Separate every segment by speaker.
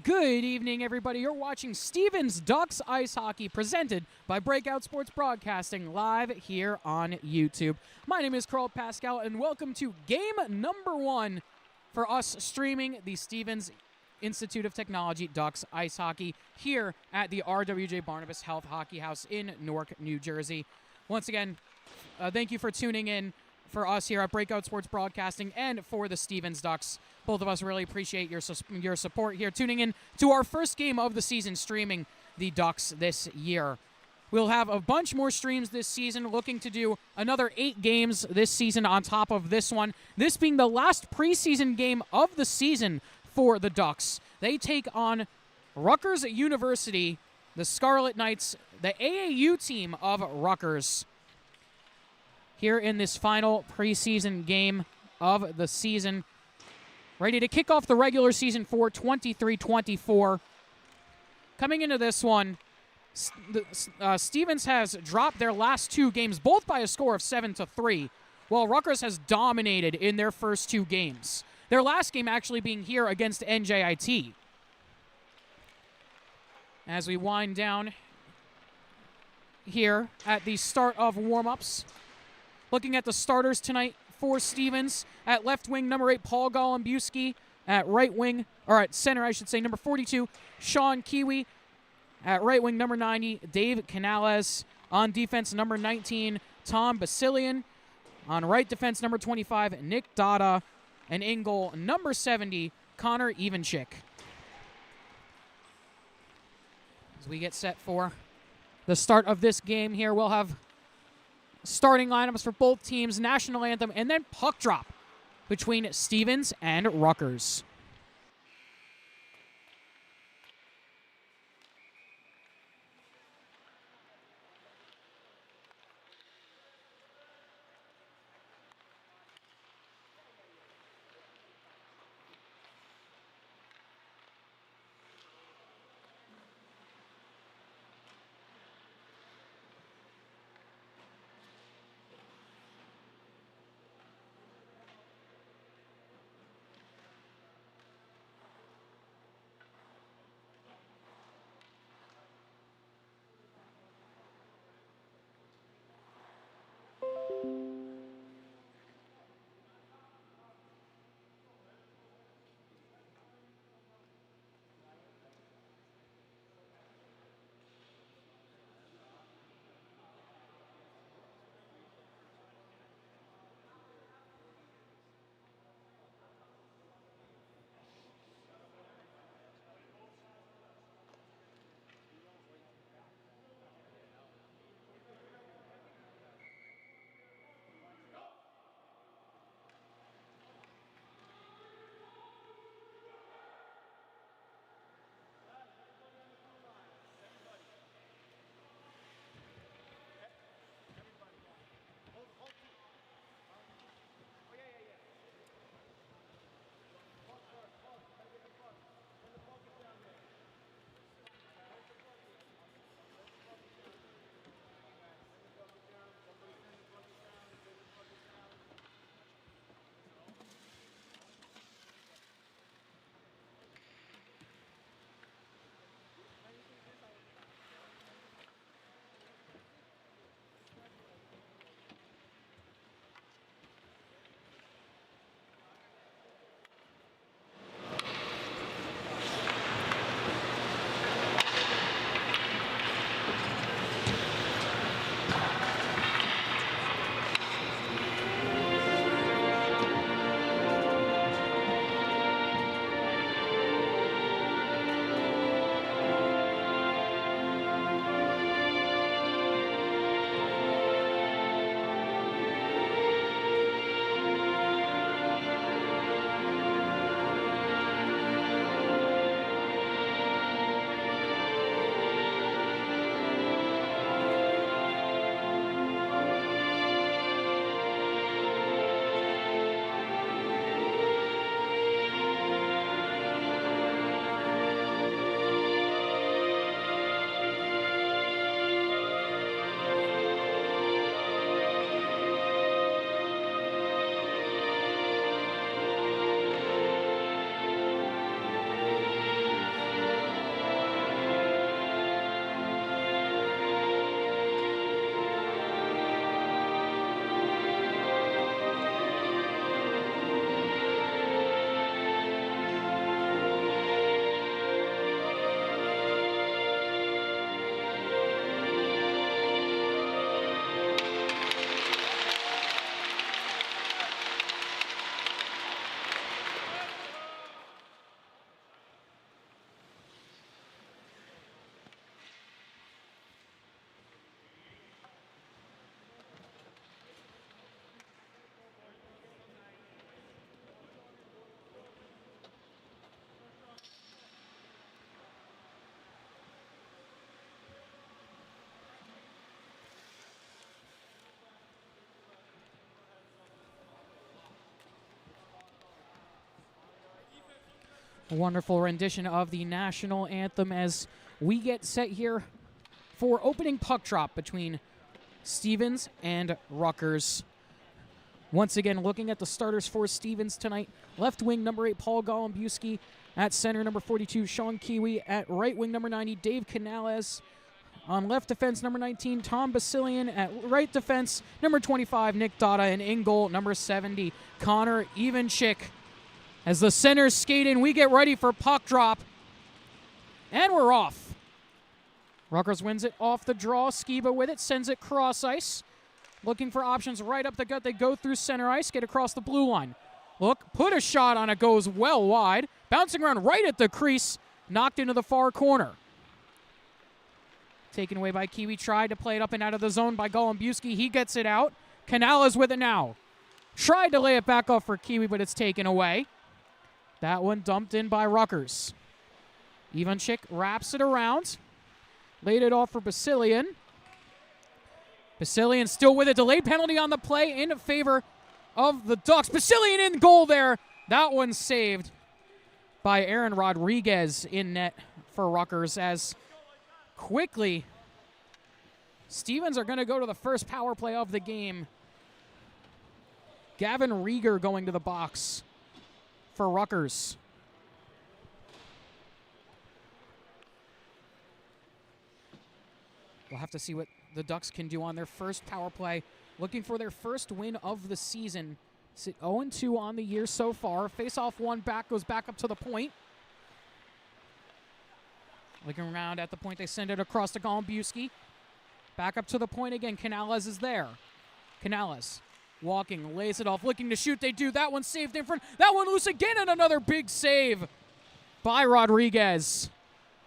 Speaker 1: Good evening, everybody. You're watching Stevens Ducks Ice Hockey, presented by Breakout Sports Broadcasting, live here on YouTube. My name is Carl Pascal, and welcome to game number one for us streaming the Stevens Institute of Technology Ducks Ice Hockey here at the RWJ Barnabas Health Hockey House in Newark, New Jersey. Once again, thank you for tuning in for us here at Breakout Sports Broadcasting and for the Stevens Ducks. Both of us really appreciate your support here, tuning in to our first game of the season, streaming the Ducks this year. We'll have a bunch more streams this season, looking to do another 8 games this season on top of this one. This being the last preseason game of the season for the Ducks. They take on Rutgers University, the Scarlet Knights, the AAU team of Rutgers, here in this final preseason game of the season. Ready to kick off the regular season for 23-24. Coming into this one, Stevens has dropped their last 2 games, both by a score of 7-3, while Rutgers has dominated in their first 2 games. Their last game actually being here against NJIT. As we wind down here at the start of warm-ups, looking at the starters tonight for Stevens. At left wing, number 8, Paul Golombuski. At right wing, or at center, I should say, number 42, Sean Kiwi. At right wing, number 90, Dave Canales. On defense, number 19, Tom Basilian. On right defense, number 25, Nick Dada. And in goal, number 70, Connor Evenchick. As we get set for the start of this game here, we'll have starting lineups for both teams, national anthem, and then puck drop between Stevens and Rutgers. Wonderful rendition of the national anthem as we get set here for opening puck drop between Stevens and Rutgers. Once again, looking at the starters for Stevens tonight. Left wing, number 8, Paul Golombuski. At center, number 42, Sean Kiwi. At right wing, number 90, Dave Canales. On left defense, number 19, Tom Basilian. At right defense, number 25, Nick Dada. And in goal, number 70, Connor Evanchik. As the centers skate in, we get ready for puck drop. And we're off. Rutgers wins it off the draw. Skiba with it, sends it cross ice. Looking for options right up the gut. They go through center ice, get across the blue line. Look, put a shot on it, goes well wide. Bouncing around right at the crease, knocked into the far corner. Taken away by Kiwi, tried to play it up and out of the zone by Golombuski. He gets it out. Canales with it now. Tried to lay it back off for Kiwi, but it's taken away. That one dumped in by Rutgers. Ivanchik wraps it around. Laid it off for Basilian. Basilian still with it. Delayed penalty on the play in favor of the Ducks. Basilian in goal there. That one saved by Aaron Rodriguez in net for Rutgers as quickly Stevens are going to go to the first power play of the game. Gavin Rieger going to the box for Rutgers. We'll have to see what the Ducks can do on their first power play. Looking for their first win of the season. 0-2 on the year so far. Face-off one back, goes back up to the point. Looking around at the point, they send it across to Golombuski. Back up to the point again. Canales is there. Canales walking, lays it off, looking to shoot. They do. That one saved in front. That one loose again, and another big save by Rodriguez.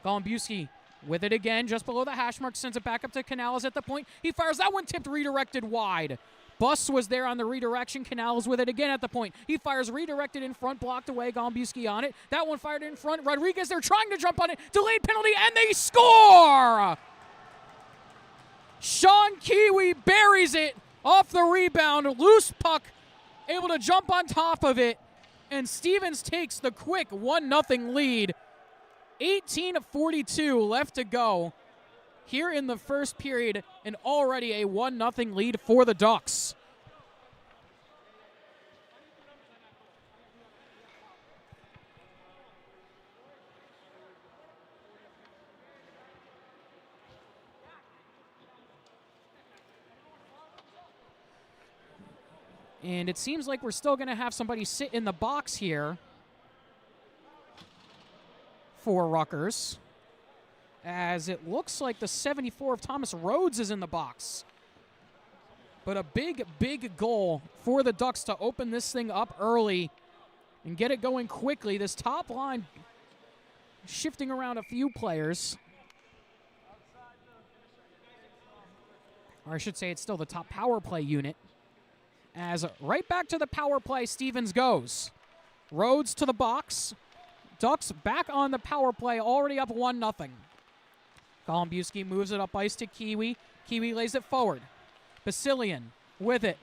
Speaker 1: Golombuski with it again, just below the hash mark, sends it back up to Canales at the point. He fires. That one tipped, redirected wide. Bus was there on the redirection. Canales with it again at the point. He fires, redirected in front, blocked away. Golombuski on it. That one fired in front. Rodriguez, they're trying to jump on it. Delayed penalty, and they score! Sean Kiwi buries it off the rebound. Loose puck, able to jump on top of it. And Stevens takes the quick 1-0 lead. 18:42 left to go here in the first period, and already a 1-0 lead for the Ducks. And it seems like we're still going to have somebody sit in the box here for Rutgers, as it looks like the 74 of Thomas Rhodes is in the box. But a big, big goal for the Ducks to open this thing up early and get it going quickly. This top line shifting around a few players. Or I should say it's still the top power play unit. As right back to the power play, Stevens goes. Rhodes to the box. Ducks back on the power play, already up 1-0. Golombuski moves it up ice to Kiwi. Kiwi lays it forward. Basilian with it.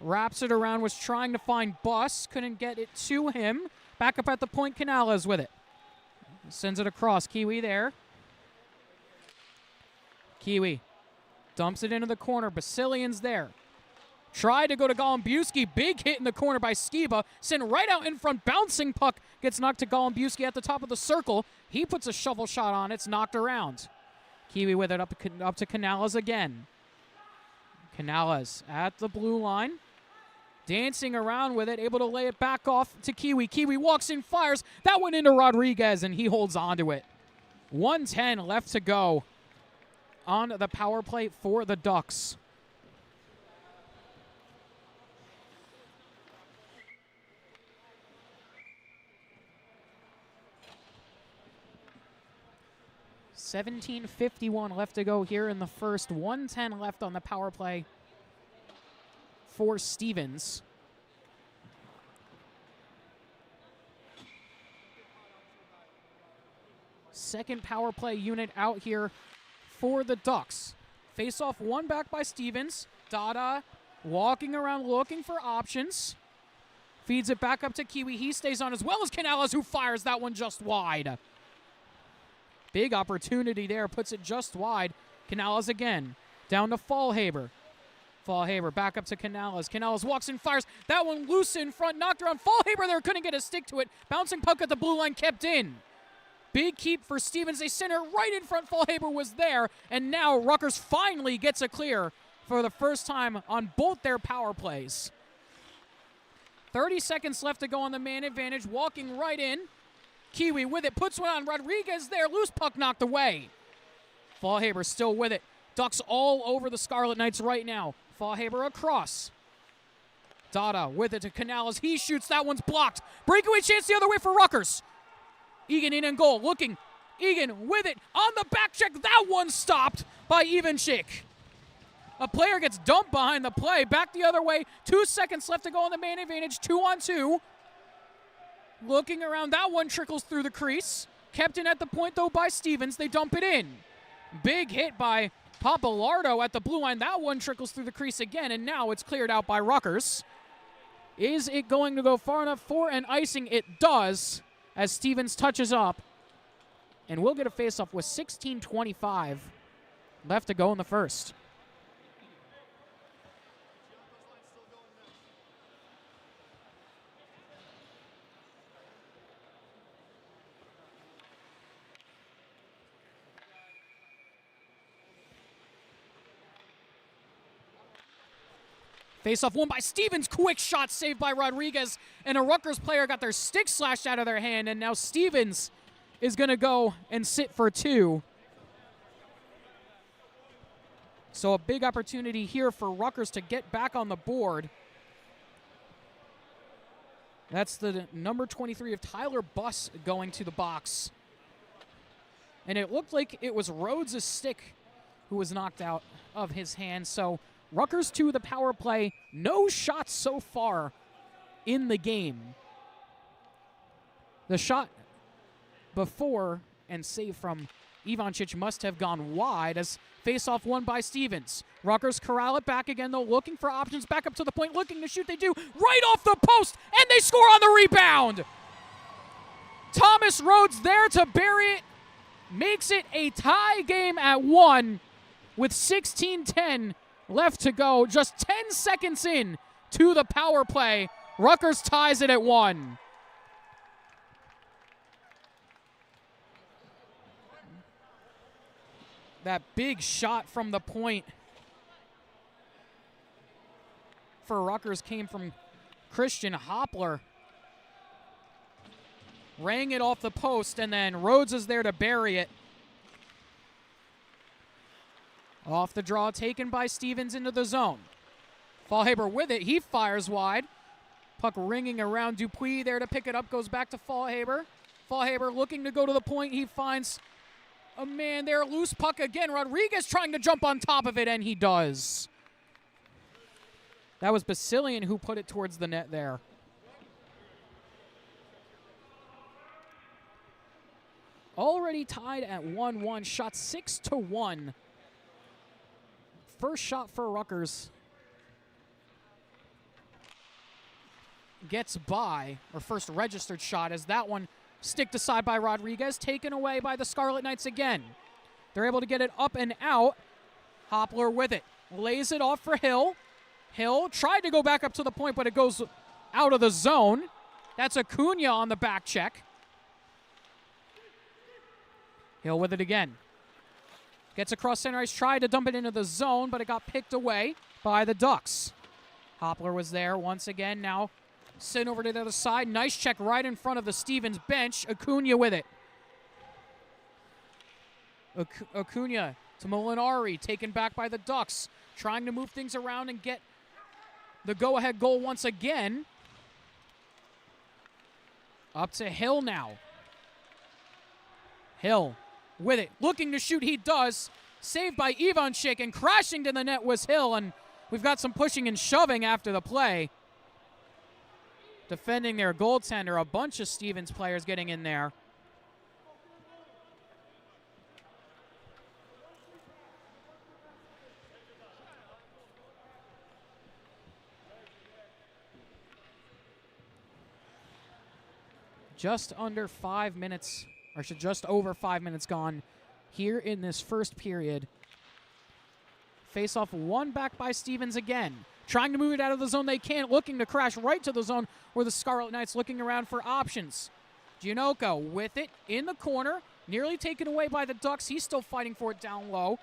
Speaker 1: Wraps it around, was trying to find Bus. Couldn't get it to him. Back up at the point, Canales with it. Sends it across. Kiwi there. Kiwi dumps it into the corner. Basilian's there. Tried to go to Golombuski. Big hit in the corner by Skiba. Sent right out in front. Bouncing puck gets knocked to Golombuski at the top of the circle. He puts a shovel shot on. It's knocked around. Kiwi with it up to Canales again. Canales at the blue line. Dancing around with it. Able to lay it back off to Kiwi. Kiwi walks in, fires. That went into Rodriguez, and he holds on to it. 1:10 left to go on the power play for the Ducks. $17:51 left to go here in the first. 1:10 left on the power play for Stevens. Second power play unit out here for the Ducks. Face-off one back by Stevens. Dada walking around looking for options. Feeds it back up to Kiwi. He stays on as well as Canales, who fires that one just wide. Big opportunity there. Puts it just wide. Canales again. Down to Fallhaber. Fallhaber back up to Canales. Canales walks and fires. That one loose in front. Knocked around. Fallhaber there couldn't get a stick to it. Bouncing puck at the blue line kept in. Big keep for Stevens. They center right in front. Fallhaber was there. And now Rutgers finally gets a clear for the first time on both their power plays. 30 seconds left to go on the man advantage. Walking right in. Kiwi with it. Puts one on Rodriguez there. Loose puck knocked away. Fallhaber still with it. Ducks all over the Scarlet Knights right now. Fallhaber across. Dada with it to Canales. He shoots. That one's blocked. Breakaway chance the other way for Rutgers. Egan in and goal. Looking. Egan with it. On the back check. That one stopped by Ivanchik. A player gets dumped behind the play. Back the other way. 2 seconds left to go on the man advantage. 2-on-2. Looking around. That one trickles through the crease. Kept in at the point, though, by Stevens. They dump it in. Big hit by Papalardo at the blue line. That one trickles through the crease again, and now it's cleared out by Rutgers. Is it going to go far enough for an icing? It does, as Stevens touches up. And we'll get a faceoff with 16:25 left to go in the first. Face-off won by Stevens. Quick shot saved by Rodriguez. And a Rutgers player got their stick slashed out of their hand. And now Stevens is going to go and sit for two. So a big opportunity here for Rutgers to get back on the board. That's the number 23 of Tyler Buss going to the box. And it looked like it was Rhodes' stick who was knocked out of his hand. So Rutgers to the power play. No shots so far in the game. The shot before and save from Ivanchik must have gone wide as face-off won by Stevens. Rutgers corral it back again, though, looking for options. Back up to the point, looking to shoot. They do. Right off the post, and they score on the rebound. Thomas Rhodes there to bury it. Makes it a tie game at 1 with 16:10 left to go. Just 10 seconds in to the power play. Rutgers ties it at 1. That big shot from the point for Rutgers came from Christian Hoppler. Rang it off the post, and then Rhodes is there to bury it. Off the draw, taken by Stevens into the zone. Fallhaber with it. He fires wide. Puck ringing around. Dupuis there to pick it up. Goes back to Fallhaber. Fallhaber looking to go to the point. He finds a man there. Loose puck again. Rodriguez trying to jump on top of it, and he does. That was Basilian who put it towards the net there. Already tied at 1-1. Shot 6-1. First shot for Rutgers gets by, or first registered shot, as that one sticked aside by Rodriguez, taken away by the Scarlet Knights again. They're able to get it up and out. Hoppler with it. Lays it off for Hill. Hill tried to go back up to the point, but it goes out of the zone. That's Acuna on the back check. Hill with it again. Gets across center ice, tried to dump it into the zone, but it got picked away by the Ducks. Hoppler was there once again, now sent over to the other side. Nice check right in front of the Stevens bench. Acuna with it. Acuna to Molinari, taken back by the Ducks. Trying to move things around and get the go-ahead goal once again. Up to Hill now. Hill with it, looking to shoot, he does. Saved by Ivanchik, and crashing to the net was Hill, and we've got some pushing and shoving after the play. Defending their goaltender, a bunch of Stevens players getting in there. Just under 5 minutes, or just over 5 minutes gone here in this first period. Face-off won back by Stevens again. Trying to move it out of the zone they can't, looking to crash right to the zone where the Scarlet Knights looking around for options. Giannoco with it in the corner, nearly taken away by the Ducks. He's still fighting for it down low.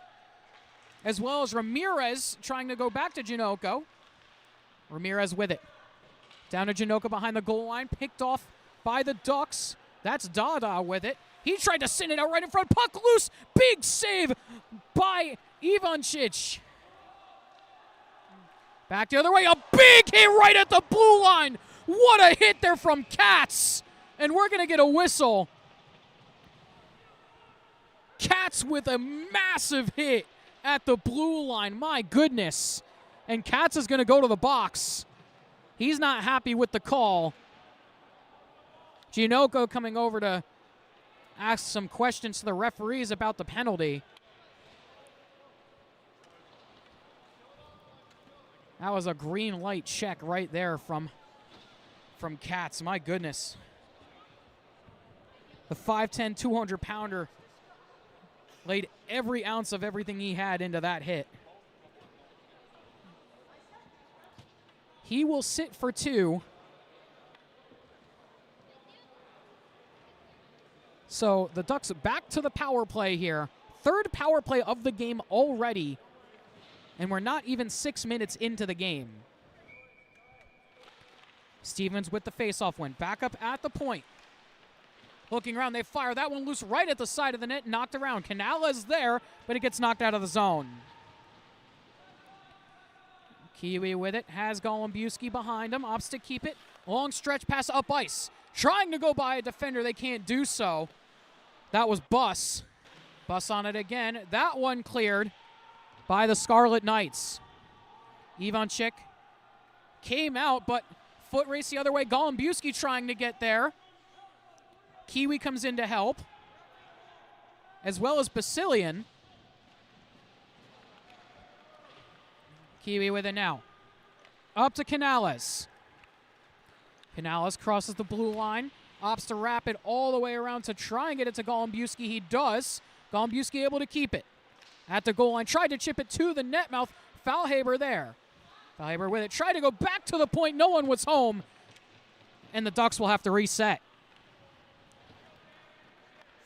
Speaker 1: As well as Ramirez trying to go back to Giannoco. Ramirez with it. Down to Giannoco behind the goal line, picked off by the Ducks. That's Dada with it. He tried to send it out right in front. Puck loose. Big save by Ivancic. Back the other way. A big hit right at the blue line. What a hit there from Katz. And we're going to get a whistle. Katz with a massive hit at the blue line. My goodness. And Katz is going to go to the box. He's not happy with the call. Giannoco coming over to ask some questions to the referees about the penalty. That was a green light check right there from Katz. My goodness. The 5'10", 200-pounder laid every ounce of everything he had into that hit. He will sit for 2. So the Ducks back to the power play here. Third power play of the game already. And we're not even 6 minutes into the game. Stevens with the faceoff win. Back up at the point. Looking around, they fire that one loose right at the side of the net, knocked around. Canales there, but it gets knocked out of the zone. Kiwi with it, has Golumbewski behind him, opts to keep it. Long stretch pass up ice. Trying to go by a defender, they can't do so. That was Buss. Buss on it again. That one cleared by the Scarlet Knights. Ivancic came out, but foot race the other way. Golumbewski trying to get there. Kiwi comes in to help, as well as Basilian. Kiwi with it now. Up to Canales. Canales crosses the blue line. Opts to wrap it all the way around to try and get it to Golumbewski. He does. Golumbewski able to keep it. At the goal line. Tried to chip it to the net mouth. Faulhaber there. Faulhaber with it. Tried to go back to the point. No one was home. And the Ducks will have to reset.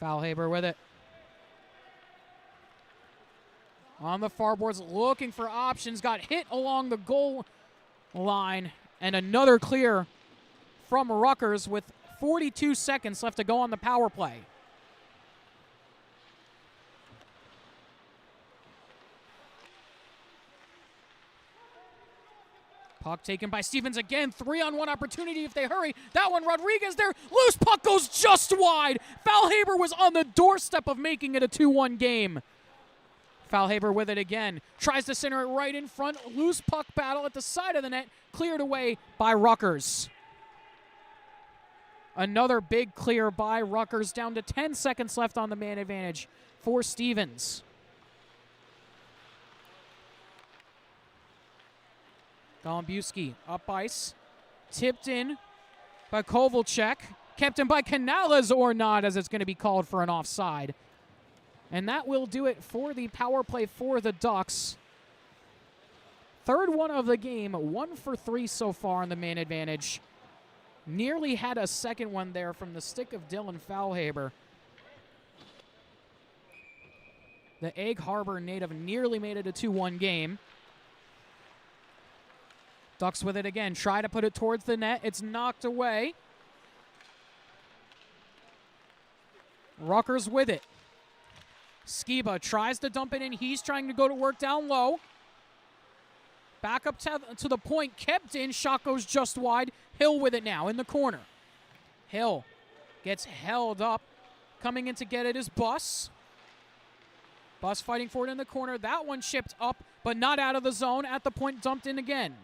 Speaker 1: Faulhaber with it. On the far boards, looking for options. Got hit along the goal line. And another clear from Rutgers with 42 seconds left to go on the power play. Puck taken by Stevens again. 3-on-1 opportunity if they hurry. That one, Rodriguez there. Loose puck goes just wide. Faulhaber was on the doorstep of making it a 2-1 game. Faulhaber with it again. Tries to center it right in front. Loose puck battle at the side of the net. Cleared away by Rutgers. Another big clear by Rutgers. Down to 10 seconds left on the man advantage for Stevens. Golumbewski up ice. Tipped in by Kovalchuk. Kept in by Canales or not, as it's going to be called for an offside. And that will do it for the power play for the Ducks. Third one of the game. 1 for 3 so far on the man advantage. Nearly had a second one there from the stick of Dylan Faulhaber. The Egg Harbor native nearly made it a 2-1 game. Ducks with it again. Try to put it towards the net. It's knocked away. Rutgers with it. Skiba tries to dump it in. He's trying to go to work down low. Back up to the point. Kept in. Shot goes just wide. Hill with it now in the corner. Hill gets held up. Coming in to get it is Buss. Buss fighting for it in the corner. That one chipped up, but not out of the zone. At the point, dumped in again.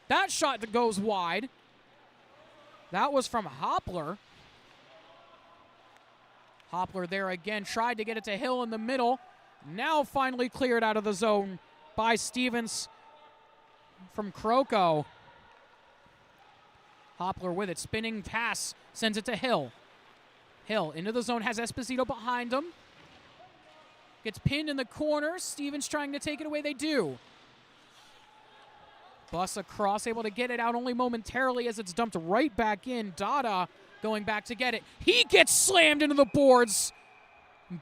Speaker 1: That shot that goes wide. That was from Hoppler. Hoppler there again. Tried to get it to Hill in the middle. Now finally cleared out of the zone by Stevens from Croco. Hoppler with it. Spinning pass. Sends it to Hill. Hill into the zone. Has Esposito behind him. Gets pinned in the corner. Stevens trying to take it away. They do. Bus across. Able to get it out only momentarily as it's dumped right back in. Dada going back to get it. He gets slammed into the boards.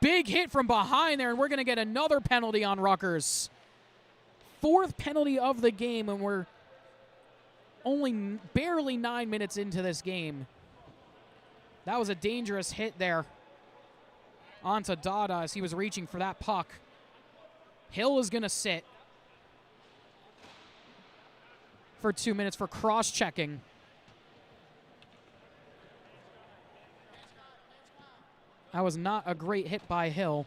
Speaker 1: Big hit from behind there, and we're going to get another penalty on Rutgers. 4th penalty of the game, and we're only barely 9 minutes into this game. That was a dangerous hit there onto Dada as he was reaching for that puck. Hill is going to sit for 2 minutes for cross-checking. That was not a great hit by Hill.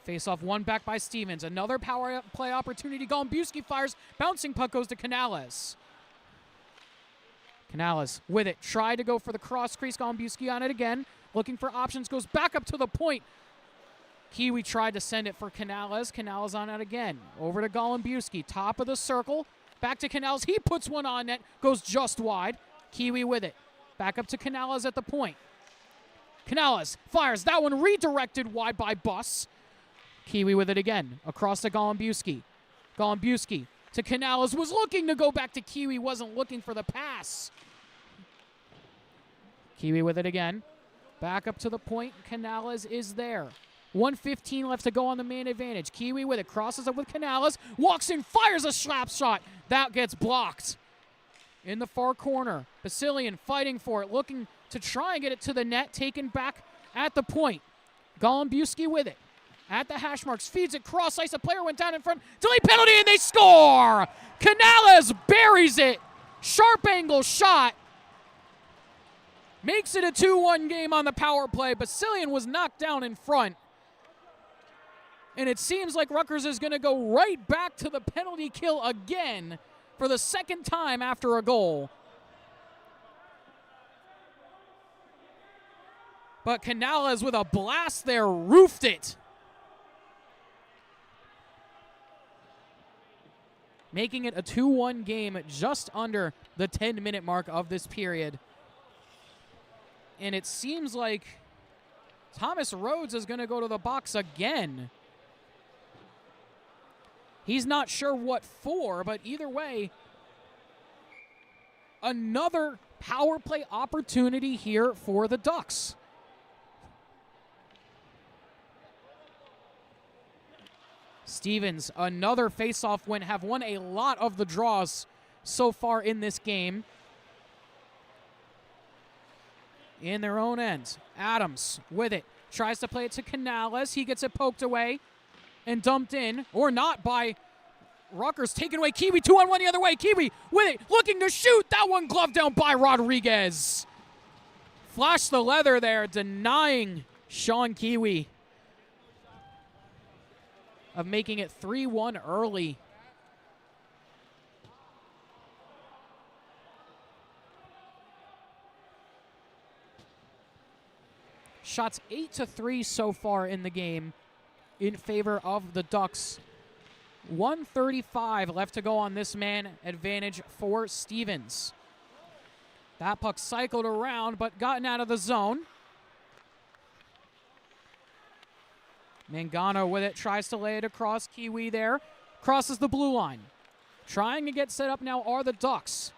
Speaker 1: Face-off, one back by Stevens. Another power play opportunity. Golumbewski fires. Bouncing puck goes to Canales. Canales with it. Tried to go for the cross crease. Golumbewski on it again. Looking for options. Goes back up to the point. Kiwi tried to send it for Canales. Canales on it again. Over to Golumbewski. Top of the circle. Back to Canales. He puts one on net. Goes just wide. Kiwi with it. Back up to Canales at the point. Canales fires. That one redirected wide by Bus. Kiwi with it again. Across to Golumbewski. Golumbewski to Canales. Was looking to go back to Kiwi. Wasn't looking for the pass. Kiwi with it again. Back up to the point. Canales is there. 1:15 left to go on the man advantage. Kiwi with it. Crosses up with Canales. Walks in. Fires a slap shot. That gets blocked. In the far corner. Basilian fighting for it. Looking to try and get it to the net. Taken back at the point. Golumbewski with it. At the hash marks, feeds it cross ice. A player went down in front. Delay penalty, and they score! Canales buries it. Sharp angle shot. Makes it a 2-1 game on the power play. Basilian was knocked down in front. And it seems like Rutgers is going to go right back to the penalty kill again for the 2nd time after a goal. But Canales with a blast there roofed it. Making it a 2-1 game just under the 10-minute mark of this period. And it seems like Thomas Rhodes is going to go to the box again. He's not sure what for, but either way, another power play opportunity here for the Ducks. Stevens, another face-off win, have won a lot of the draws so far in this game. In their own end. Adams with it. Tries to play it to Canales. He gets it poked away and dumped in, or not, by Rutgers. Taken away. Kiwi 2-on-1 the other way. Kiwi with it. Looking to shoot. That one gloved down by Rodriguez. Flash the leather there, denying Sean Kiwi of making it 3-1 early. Shots 8-3 so far in the game in favor of the Ducks. 1:35 left to go on this man advantage for Stevens. That puck cycled around but gotten out of the zone. Mangano with it, tries to lay it across. Kiwi there, crosses the blue line. Trying to get set up now are the Ducks.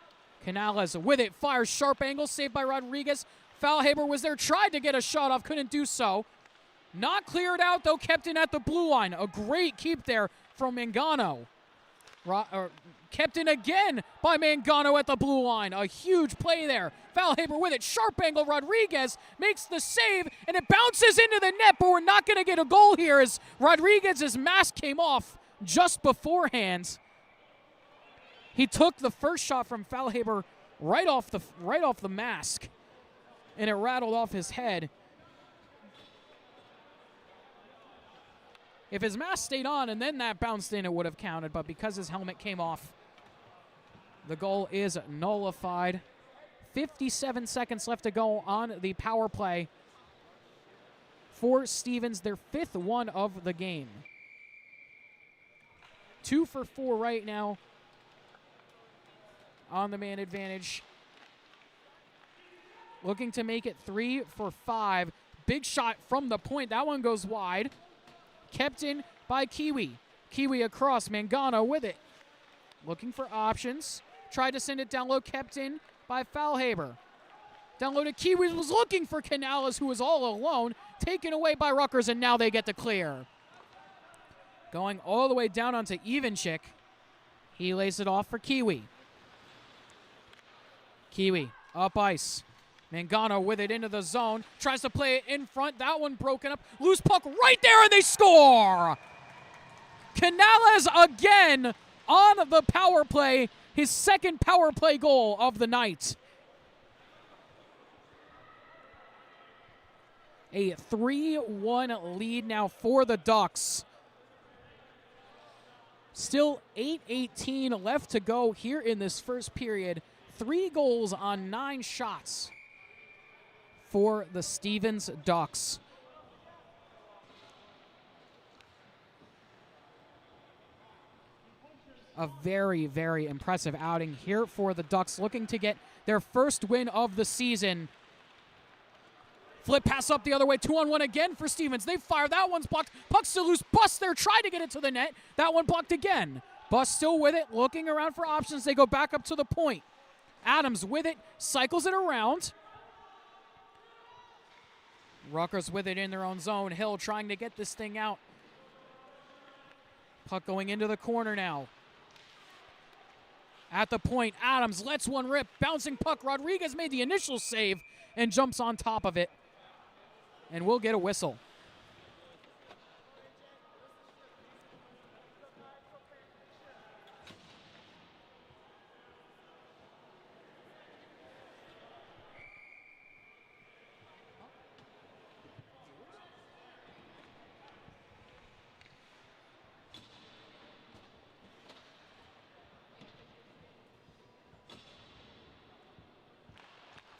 Speaker 1: Canales with it, fires sharp angle, saved by Rodriguez. Falhaber was there, tried to get a shot off, couldn't do so. Not cleared out, though, kept in at the blue line. A great keep there from Mangano. Kept in again by Mangano at the blue line. A huge play there. Falhaber with it. Sharp angle. Rodriguez makes the save, and it bounces into the net, but we're not going to get a goal here as Rodriguez's mask came off just beforehand. He took the first shot from Falhaber right off the mask, and it rattled off his head. If his mask stayed on and then that bounced in, it would have counted, but because his helmet came off, the goal is nullified. 57 seconds left to go on the power play for Stevens, their 5th one of the game. 2 for 4 right now on the man advantage. Looking to make it 3 for 5. Big shot from the point. That one goes wide. Kept in by Kiwi. Kiwi across. Mangano with it. Looking for options. Tried to send it down low. Kept in by Falhaber. Down low to Kiwi. Was looking for Canales, who was all alone. Taken away by Rutgers, and now they get to clear. Going all the way down onto Evenchick. He lays it off for Kiwi. Kiwi up ice. Mangano with it into the zone. Tries to play it in front. That one broken up. Loose puck right there, and they score! Canales again on the power play. His 2nd power play goal of the night. A 3-1 lead now for the Ducks. Still 8:18 left to go here in this first period. 3 goals on 9 shots for the Stevens Ducks. A very, very impressive outing here for the Ducks, looking to get their first win of the season. Flip pass up the other way, 2-on-1 again for Stevens. They fire, that one's blocked. Puck still loose, Bus there, tried to get it to the net. That one blocked again. Bus still with it, looking around for options. They go back up to the point. Adams with it, cycles it around. Rutgers with it in their own zone. Hill trying to get this thing out. Puck going into the corner now. At the point, Adams lets one rip. Bouncing puck. Rodriguez made the initial save and jumps on top of it. And we'll get a whistle.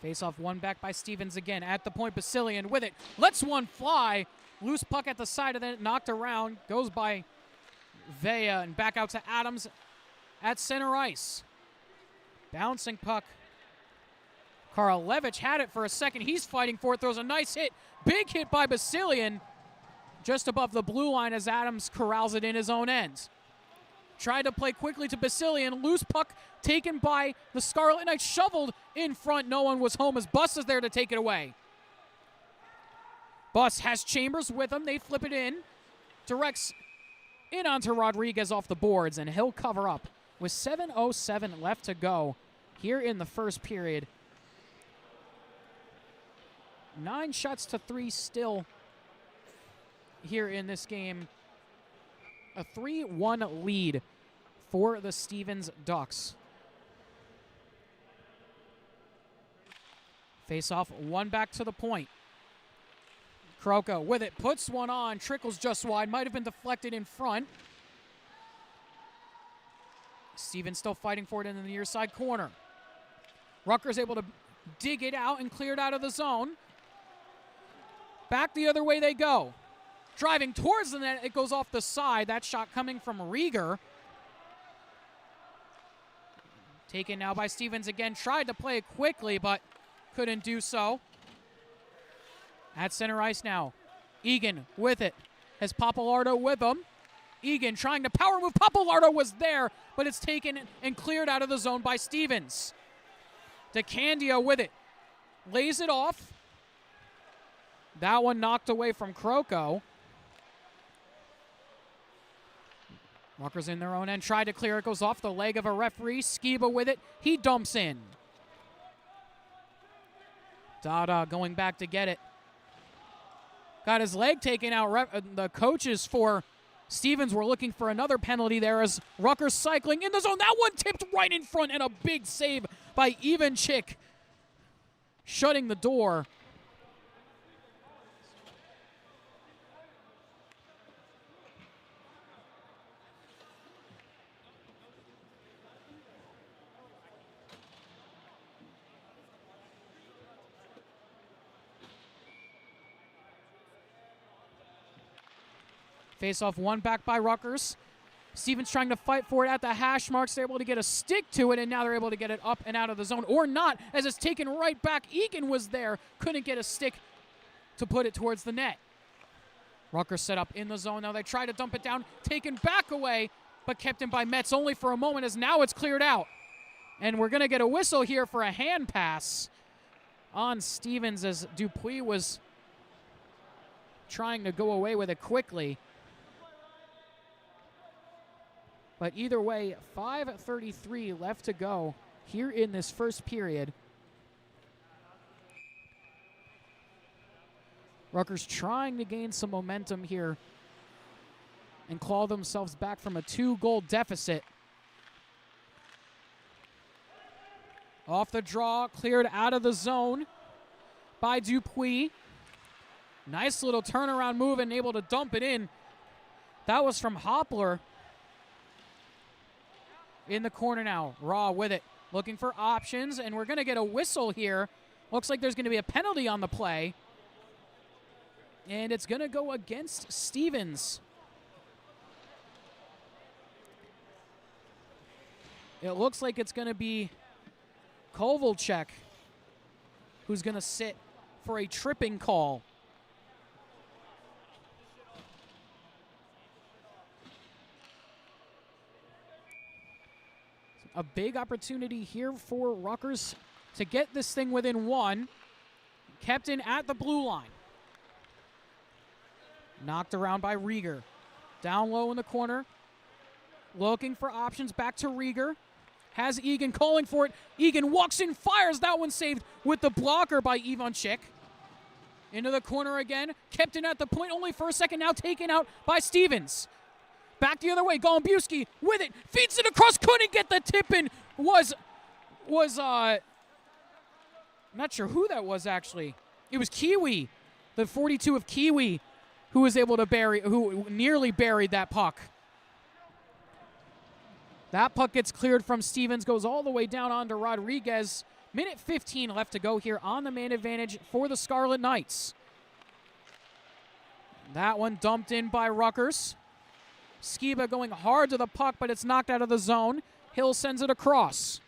Speaker 1: Face off, one back by Stevens again. At the point, Basilian with it. Lets one fly. Loose puck at the side of it, knocked around. Goes by Vea and back out to Adams at center ice. Bouncing puck. Karlevich had it for a second. He's fighting for it. Throws a nice hit. Big hit by Basilian. Just above the blue line as Adams corrals it in his own end. Tried to play quickly to Basilian. Loose puck taken by the Scarlet Knights. Shoveled in front. No one was home as Bus is there to take it away. Bus has Chambers with him. They flip it in. Directs in onto Rodriguez off the boards, and he'll cover up with 7:07 left to go here in the first period. 9 shots to 3 still here in this game. A 3-1 lead for the Stevens Ducks. Face off, one back to the point. Kroko with it, puts one on, trickles just wide, might have been deflected in front. Stevens still fighting for it in the near side corner. Rutgers able to dig it out and clear it out of the zone. Back the other way they go. Driving towards the net, it goes off the side. That shot coming from Rieger. Taken now by Stevens again. Tried to play it quickly, but couldn't do so. At center ice now. Egan with it. Has Papalardo with him. Egan trying to power move. Papalardo was there, but it's taken and cleared out of the zone by Stevens. DeCandia with it. Lays it off. That one knocked away from Kroko. Rutgers in their own end. Tried to clear it. Goes off the leg of a referee. Skiba with it. He dumps in. Dada going back to get it. Got his leg taken out. The coaches for Stevens were looking for another penalty there as Rutgers cycling in the zone. That one tipped right in front, and a big save by Evenchick, shutting the door. Face-off one back by Rutgers. Stevens trying to fight for it at the hash marks. They're able to get a stick to it, and now they're able to get it up and out of the zone. Or not, as it's taken right back. Egan was there. Couldn't get a stick to put it towards the net. Rutgers set up in the zone. Now they try to dump it down. Taken back away, but kept in by Metz only for a moment, as now it's cleared out. And we're going to get a whistle here for a hand pass on Stevens, as Dupuis was trying to go away with it quickly. But either way, 5:33 left to go here in this first period. Rutgers trying to gain some momentum here and claw themselves back from a 2-goal deficit. Off the draw, cleared out of the zone by Dupuis. Nice little turnaround move and able to dump it in. That was from Hoppler. In the corner now, Raw with it, looking for options, and we're going to get a whistle here. Looks like there's going to be a penalty on the play, and it's going to go against Stevens. It looks like it's going to be Kovalchuk who's going to sit for a tripping call. A big opportunity here for Rutgers to get this thing within one. Kept in at the blue line. Knocked around by Rieger. Down low in the corner. Looking for options, back to Rieger. Has Egan calling for it. Egan walks in, fires. That one saved with the blocker by Ivanchik. Into the corner again. Kept in at the point only for a second. Now taken out by Stevens. Back the other way, Golumbowski with it, feeds it across, couldn't get the tip in. Was not sure who that was actually. It was Kiwi, the 42 of Kiwi, who nearly buried that puck. That puck gets cleared from Stevens, goes all the way down onto Rodriguez. Minute 15 left to go here on the man advantage for the Scarlet Knights. That one dumped in by Rutgers. Skiba going hard to the puck, but it's knocked out of the zone. Hill sends it across.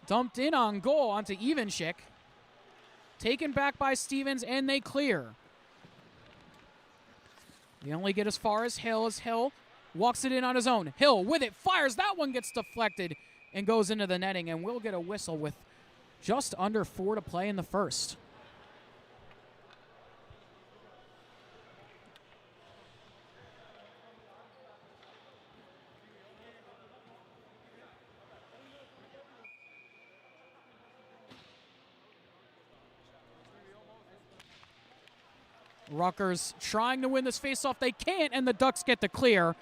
Speaker 1: Dumped in on goal onto Ivanchik. Taken back by Stevens, and they clear. They only get as far as Hill walks it in on his own. Hill with it, fires. That one gets deflected and goes into the netting, and we'll get a whistle with just under 4 to play in the first. Rutgers trying to win this faceoff. They can't, and the Ducks get the clear.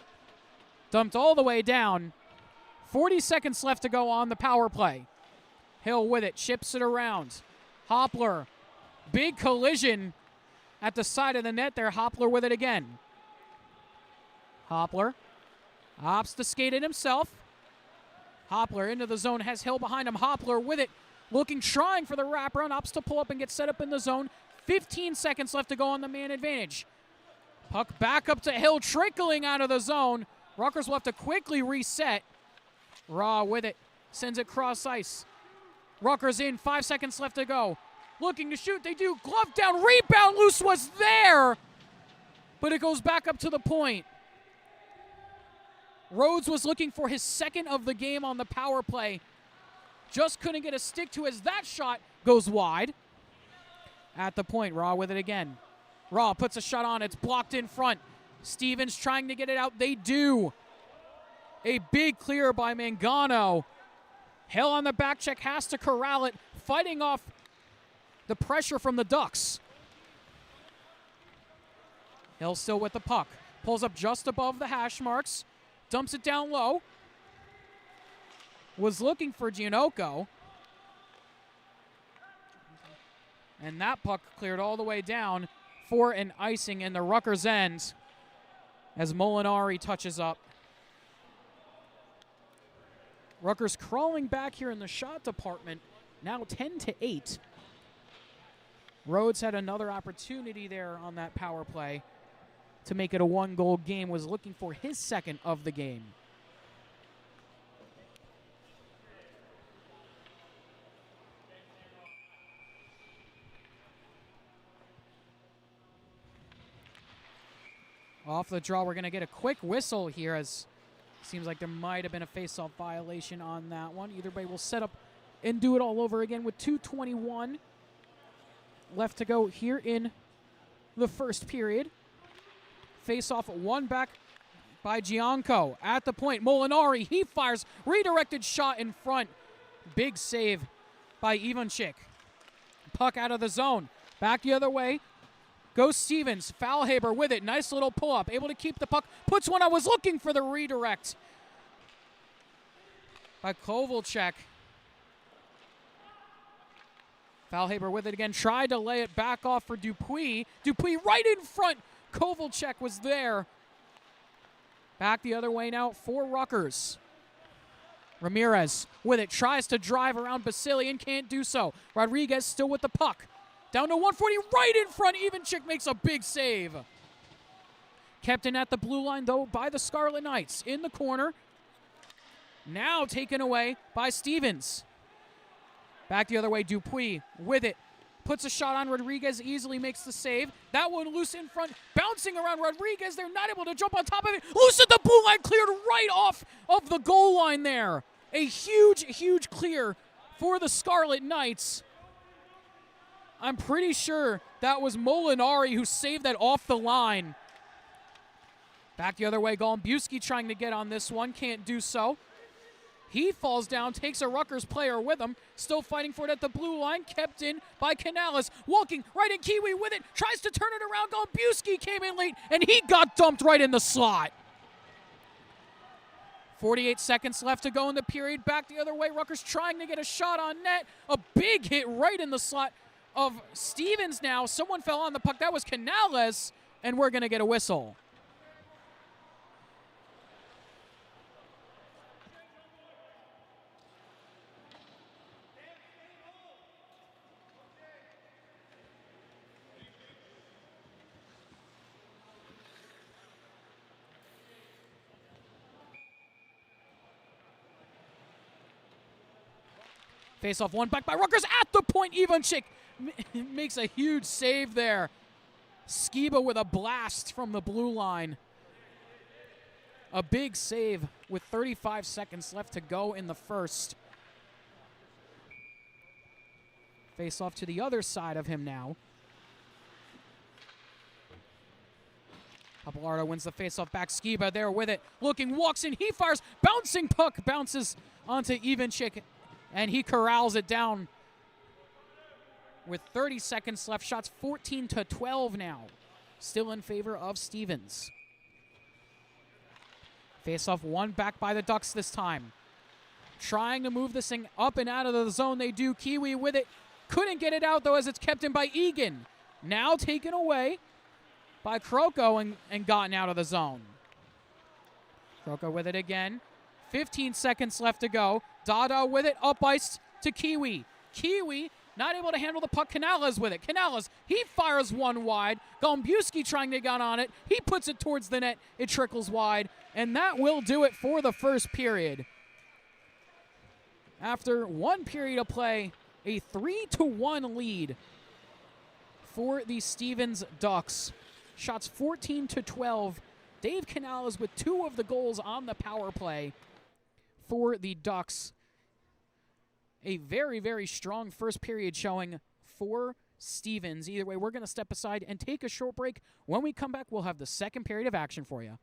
Speaker 1: Dumped all the way down. 40 seconds left to go on the power play. Hill with it, chips it around. Hoppler, big collision at the side of the net there. Hoppler with it again. Hoppler opts to skate it himself. Hoppler into the zone, has Hill behind him. Hoppler with it, looking, trying for the wraparound. Opts to pull up and get set up in the zone. 15 seconds left to go on the man advantage. Puck back up to Hill, trickling out of the zone. Rutgers will have to quickly reset. Raw with it, sends it cross ice. Rutgers in, 5 seconds left to go. Looking to shoot, they do. Glove down, rebound, loose was there, but it goes back up to the point. Rhodes was looking for his second of the game on the power play. Just couldn't get a stick to as that shot goes wide. At the point, Raw with it again. Raw puts a shot on, it's blocked in front. Stevens trying to get it out, they do. A big clear by Mangano. Hill on the back check, has to corral it, fighting off the pressure from the Ducks. Hill still with the puck. Pulls up just above the hash marks. Dumps it down low. Was looking for Gianocco. And that puck cleared all the way down for an icing in the Rutgers end as Molinari touches up. Rutgers crawling back here in the shot department, now 10-8. Rhodes had another opportunity there on that power play. to make it a one-goal game, was looking for his second of the game. Off the draw, we're going to get a quick whistle here, as seems like there might have been a face-off violation on that one. Either way, we'll set up and do it all over again with 2:21 left to go here in the first period. Face-off, one back by Gianco. At the point, Molinari, he fires, redirected shot in front. Big save by Ivanchik. Puck out of the zone. Back the other way. Goes Stevens. Faulhaber with it. Nice little pull-up. Able to keep the puck. Puts one. I was looking for the redirect by Kovalchuk. Faulhaber with it again. Tried to lay it back off for Dupuis. Dupuis right in front. Kovalchuk was there. Back the other way now for Rutgers. Ramirez with it. Tries to drive around Basilian. Can't do so. Rodriguez still with the puck. Down to 140, right in front. Ivanchik makes a big save. Kept in at the blue line, though, by the Scarlet Knights. In the corner. Now taken away by Stevens. Back the other way, Dupuis with it. Puts a shot on Rodriguez, easily makes the save. That one loose in front, bouncing around Rodriguez. They're not able to jump on top of it. Loose at the blue line, cleared right off of the goal line there. A huge, huge clear for the Scarlet Knights. I'm pretty sure that was Molinari who saved that off the line. Back the other way, Golumbewski trying to get on this one. Can't do so. He falls down, takes a Rutgers player with him. Still fighting for it at the blue line. Kept in by Canales. Walking right in, Kiwi with it. Tries to turn it around. Golumbewski came in late, and he got dumped right in the slot. 48 seconds left to go in the period. Back the other way, Rutgers trying to get a shot on net. A big hit right in the slot of Stevens now. Someone fell on the puck. That was Canales, and we're going to get a whistle. Face off, one back by Rutgers at the point. Ivanchik makes a huge save there. Skiba with a blast from the blue line. A big save with 35 seconds left to go in the first. Face off to the other side of him now. Abelardo wins the face-off back. Skiba there with it. Looking, walks in, he fires. Bouncing puck bounces onto Ivanchik, and he corrals it down with 30 seconds left. Shots 14-12 now. Still in favor of Stevens. Face-off, one back by the Ducks this time. Trying to move this thing up and out of the zone. They do. Kiwi with it. Couldn't get it out, though, as it's kept in by Egan. Now taken away by Kroko and gotten out of the zone. Kroko with it again. 15 seconds left to go. Dada with it, up ice to Kiwi. Kiwi not able to handle the puck. Canales with it. Canales, he fires one wide. Golumbewski trying to get on it. He puts it towards the net. It trickles wide. And that will do it for the first period. After one period of play, a 3-1 lead for the Stevens Ducks. Shots 14-12. Dave Canales with 2 of the goals on the power play for the Ducks. A very, very strong first period showing for Stevens. Either way, we're going to step aside and take a short break. When we come back, we'll have the second period of action for you.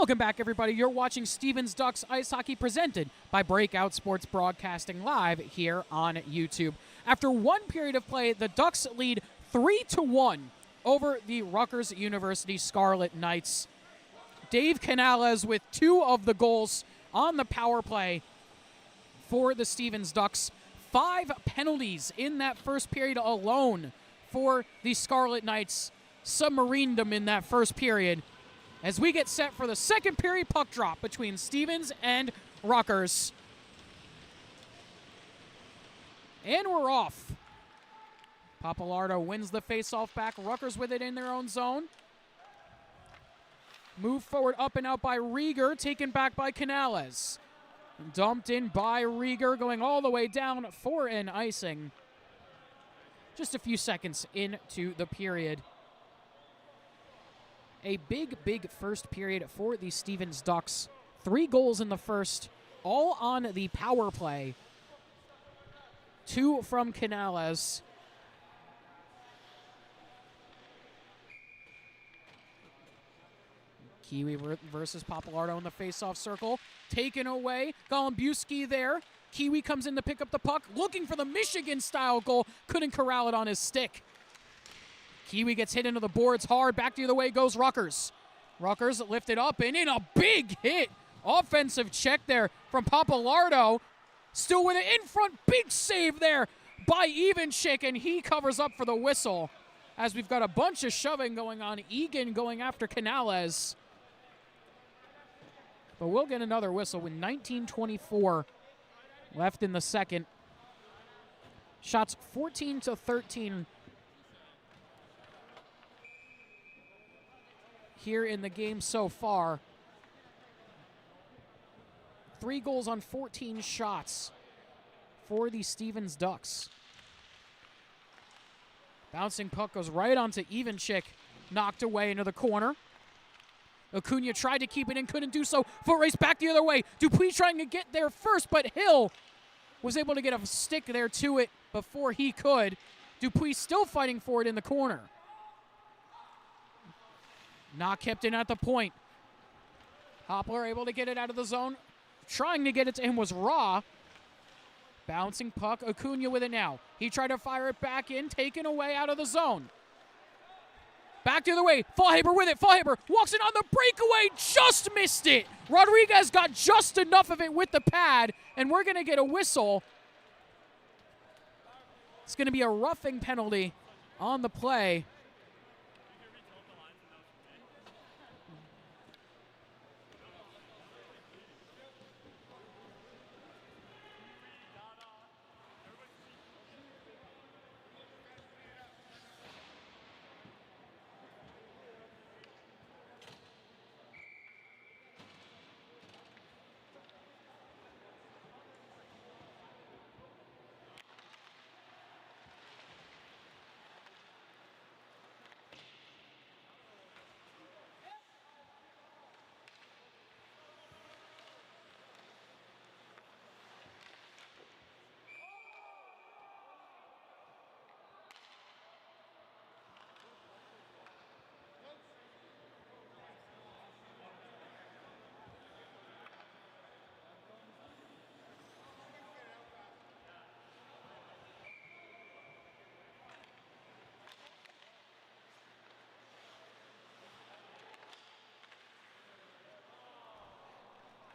Speaker 1: Welcome back, everybody. You're watching Stevens Ducks Ice Hockey presented by Breakout Sports Broadcasting live here on YouTube. After one period of play, the Ducks lead 3-1 over the Rutgers University Scarlet Knights. Dave Canales with 2 of the goals on the power play for the Stevens Ducks. 5 penalties in that first period alone for the Scarlet Knights. Submarined them in that first period. As we get set for the second period puck drop between Stevens and Rutgers. And we're off. Papalardo wins the faceoff back. Rutgers with it in their own zone. Move forward up and out by Rieger, taken back by Canales. Dumped in by Rieger, going all the way down for an icing. Just a few seconds into the period. A big first period for the Stevens Ducks. 3 goals in the first, all on the power play. 2 from Canales. Kiwi versus Papalardo in the face-off circle. Taken away. Golombuski there. Kiwi comes in to pick up the puck, looking for the Michigan-style goal. Couldn't corral it on his stick. Kiwi gets hit into the boards hard. Back the other way goes Rutgers. Rutgers lifted up and in a big hit. Offensive check there from Papalardo. Still with it in front. Big save there by Evenchik, and he covers up for the whistle. As we've got a bunch of shoving going on. Egan going after Canales. But we'll get another whistle with 19:24 left in the second. Shots 14-13 here in the game so far. 3 goals on 14 shots for the Stevens Ducks. Bouncing puck goes right onto Evenchik, knocked away into the corner. Acuna tried to keep it in, couldn't do so. Foot race back the other way. Dupuis trying to get there first, but Hill was able to get a stick there to it before he could. Dupuis still fighting for it in the corner. Not kept in at the point. Hoppler able to get it out of the zone. Trying to get it to him was Raw. Bouncing puck. Acuna with it now. He tried to fire it back in. Taken away out of the zone. Back the other way. Fallhaber with it. Fallhaber walks in on the breakaway. Just missed it. Rodriguez got just enough of it with the pad. And we're going to get a whistle. It's going to be a roughing penalty on the play.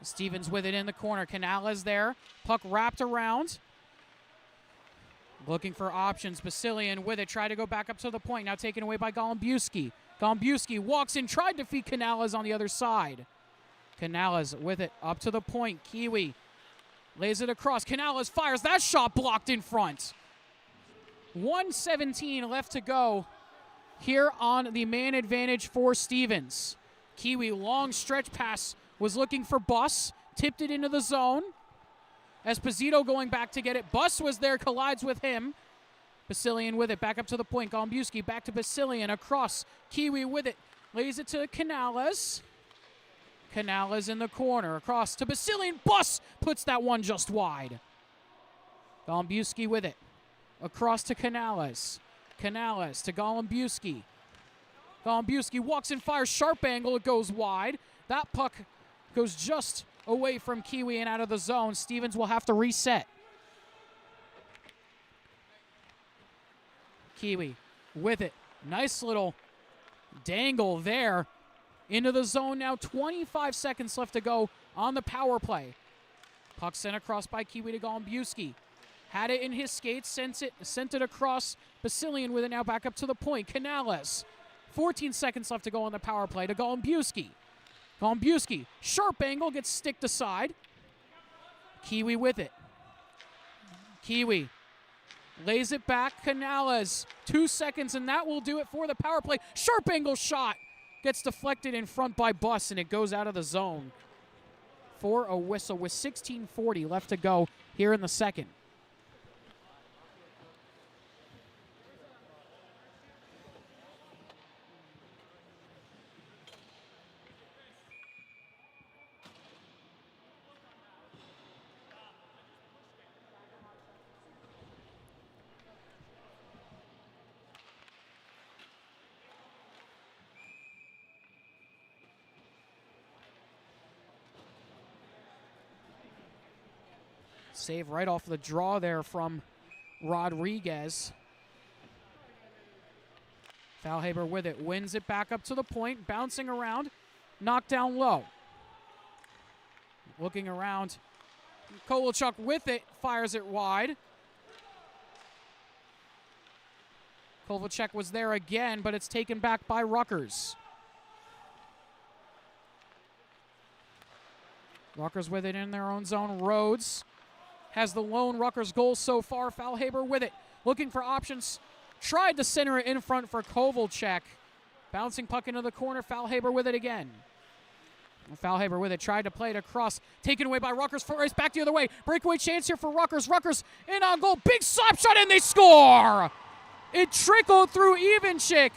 Speaker 1: Stevens with it in the corner. Canales there. Puck wrapped around. Looking for options. Basilian with it. Tried to go back up to the point. Now taken away by Golombuski. Golombuski walks in. Tried to feed Canales on the other side. Canales with it up to the point. Kiwi lays it across. Canales fires. That shot blocked in front. 1:17 left to go here on the man advantage for Stevens. Kiwi long stretch pass. Was looking for Buss, tipped it into the zone. Esposito going back to get it. Buss was there, collides with him. Basilian with it, back up to the point. Golombuski back to Basilian, across. Kiwi with it, lays it to Canales. Canales in the corner, across to Basilian. Buss puts that one just wide. Golombuski with it, across to Canales. Canales to Golombuski. Golombuski walks and fires, sharp angle, it goes wide. That puck goes just away from Kiwi and out of the zone. Stevens will have to reset. Kiwi with it. Nice little dangle there. Into the zone now. 25 seconds left to go on the power play. Puck sent across by Kiwi to Golombiewski. Had it in his skates, sent it across. Basilian with it now back up to the point. Canales. 14 seconds left to go on the power play to Golombiewski. Golombiewski, sharp angle, gets sticked aside. Kiwi with it. Kiwi lays it back. Canales, 2 seconds, and that will do it for the power play. Sharp angle shot. Gets deflected in front by Buss, and it goes out of the zone for a whistle with 16:40 left to go here in the second. Save right off the draw there from Rodriguez. Falhaber with it. Wins it back up to the point. Bouncing around. Knocked down low. Looking around. Kovalchuk with it. Fires it wide. Kovalchuk was there again, but it's taken back by Rutgers. Rutgers with it in their own zone. Rhodes has the lone Rutgers goal so far. Falhaber with it. Looking for options. Tried to center it in front for Kovalchuk. Bouncing puck into the corner. Falhaber with it again. Falhaber with it. Tried to play it across. Taken away by Rutgers. Race back the other way. Breakaway chance here for Rutgers. Rutgers in on goal. Big slap shot and they score! It trickled through Ivanchik.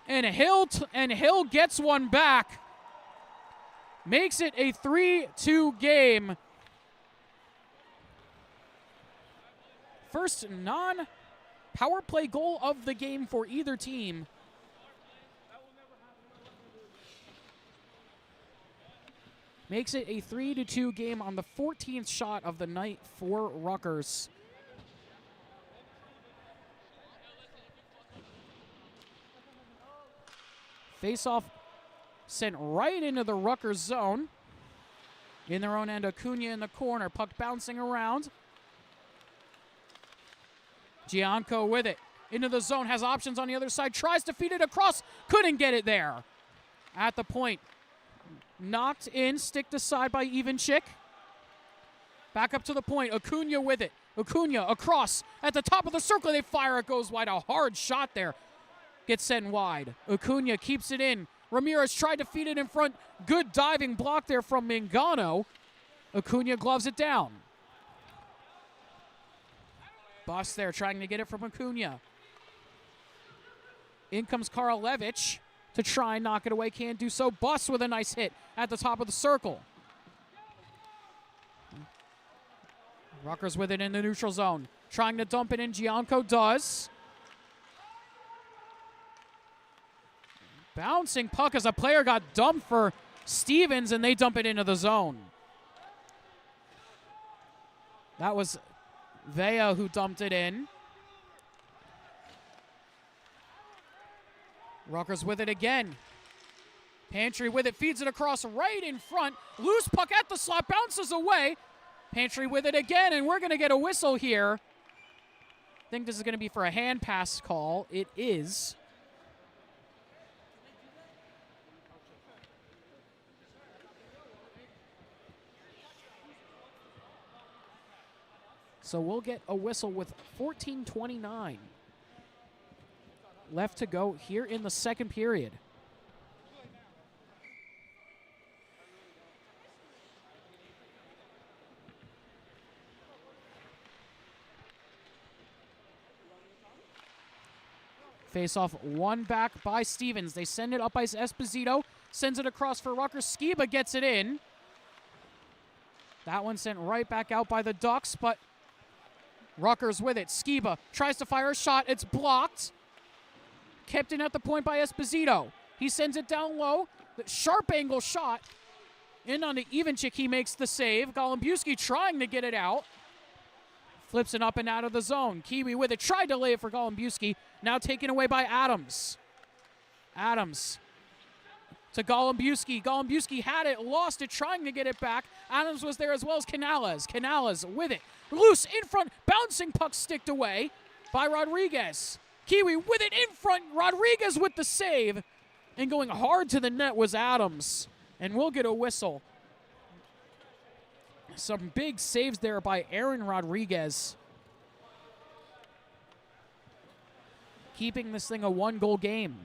Speaker 1: And Hill gets one back. Makes it a 3-2 game. First non-power play goal of the game for either team. Makes it a 3-2 game on the 14th shot of the night for Rutgers. Face-off sent right into the Rutgers zone. In their own end, Acuna in the corner. Puck bouncing around. Gianco with it. Into the zone. Has options on the other side. Tries to feed it across. Couldn't get it there. At the point. Knocked in. Sticked aside by Ivanchik. Back up to the point. Acuna with it. Acuna across. At the top of the circle. They fire. It goes wide. A hard shot there. Gets sent wide. Acuna keeps it in. Ramirez tried to feed it in front. Good diving block there from Mangano. Acuna gloves it down. Buss there trying to get it from Acuna. In comes Karlevich to try and knock it away. Can't do so. Buss with a nice hit at the top of the circle. Rutgers with it in the neutral zone. Trying to dump it in. Gianco does. Bouncing puck as a player got dumped for Stevens, and they dump it into the zone. That was Vea who dumped it in. Rutgers with it again. Pantry with it, feeds it across right in front. Loose puck at the slot, bounces away. Pantry with it again, and we're going to get a whistle here. I think this is going to be for a hand pass call. It is. So we'll get a whistle with 14:29 left to go here in the second period. Face-off one back by Stevens. They send it up by Esposito. Sends it across for Rutgers. Skiba gets it in. That one sent right back out by the Ducks, but Rutgers with it. Skiba tries to fire a shot. It's blocked. Kept in at the point by Esposito. He sends it down low. The sharp angle shot. In on the Ivanchik, he makes the save. Golombuski trying to get it out. Flips it up and out of the zone. Kiwi with it. Tried to lay it for Golombuski. Now taken away by Adams. Adams to Golombuski. Golombuski had it, lost it, trying to get it back. Adams was there as well as Canales. Canales with it. Loose in front. Bouncing puck sticked away by Rodriguez. Kiwi with it in front. Rodriguez with the save. And going hard to the net was Adams. And we'll get a whistle. Some big saves there by Aaron Rodriguez. Keeping this thing a 1-goal game.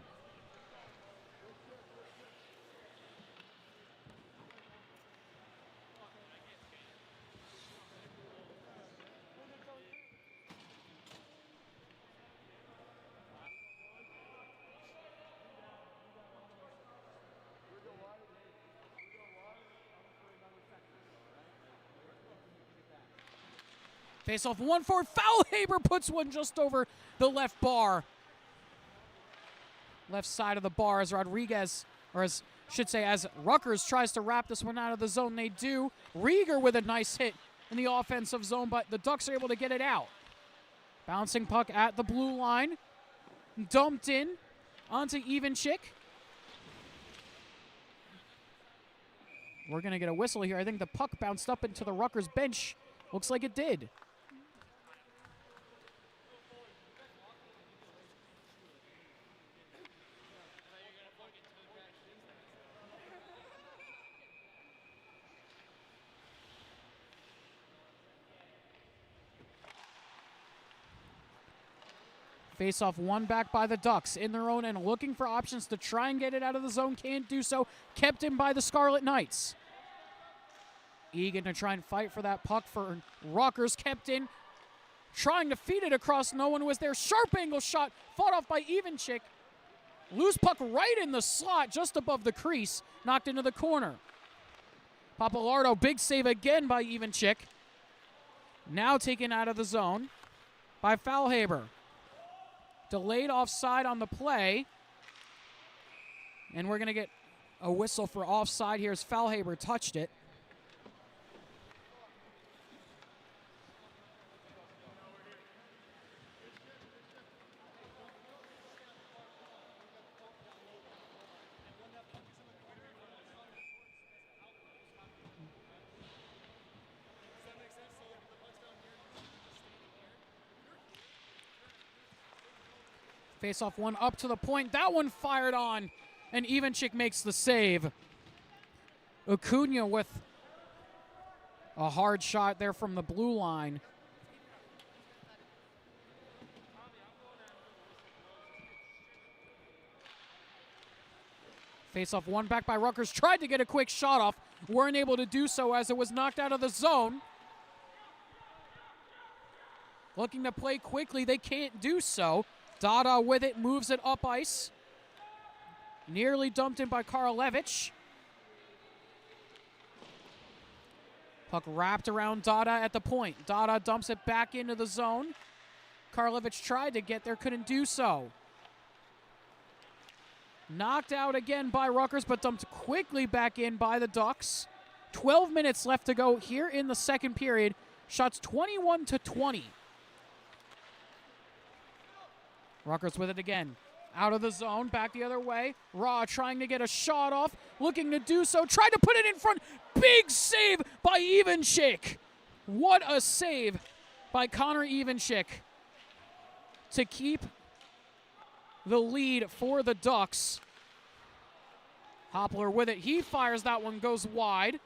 Speaker 1: Face off 1-4. Faulhaber puts one just over the left bar. Left side of the bar as Rodriguez, or as should say, as Rutgers tries to wrap this one out of the zone. They do. Rieger with a nice hit in the offensive zone, but the Ducks are able to get it out. Bouncing puck at the blue line. Dumped in onto Ivanchik. We're going to get a whistle here. I think the puck bounced up into the Rutgers bench. Looks like it did. Face off one back by the Ducks in their own end, looking for options to try and get it out of the zone. Can't do so. Kept in by the Scarlet Knights. Egan to try and fight for that puck for Rutgers. Kept in. Trying to feed it across. No one was there. Sharp angle shot. Fought off by Ivanchik. Loose puck right in the slot just above the crease. Knocked into the corner. Papalardo, big save again by Ivanchik. Now taken out of the zone by Faulhaber. Delayed offside on the play. And we're going to get a whistle for offside here as Faulhaber touched it. Face off one up to the point. That one fired on. And Ivanchik makes the save. Acuna with a hard shot there from the blue line. Face off one back by Rutgers. Tried to get a quick shot off. Weren't able to do so as it was knocked out of the zone. Looking to play quickly. They can't do so. Dada with it, moves it up ice. Nearly dumped in by Karlevich. Puck wrapped around Dada at the point. Dada dumps it back into the zone. Karlevich tried to get there, couldn't do so. Knocked out again by Rutgers, but dumped quickly back in by the Ducks. 12 minutes left to go here in the second period. Shots 21-20. Rutgers with it again. Out of the zone, back the other way. Raw trying to get a shot off, looking to do so. Tried to put it in front. Big save by Ivanchik. What a save by Connor Ivanchik to keep the lead for the Ducks. Hoppler with it. He fires that one, goes wide.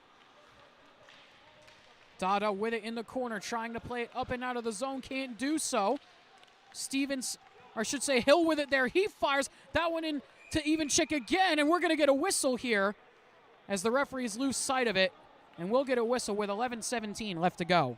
Speaker 1: Dada with it in the corner, trying to play it up and out of the zone. Can't do so. Stevens, or I should say Hill with it there. He fires that one in to Ivanchik again, and we're going to get a whistle here as the referees lose sight of it. And we'll get a whistle with 11:17 left to go.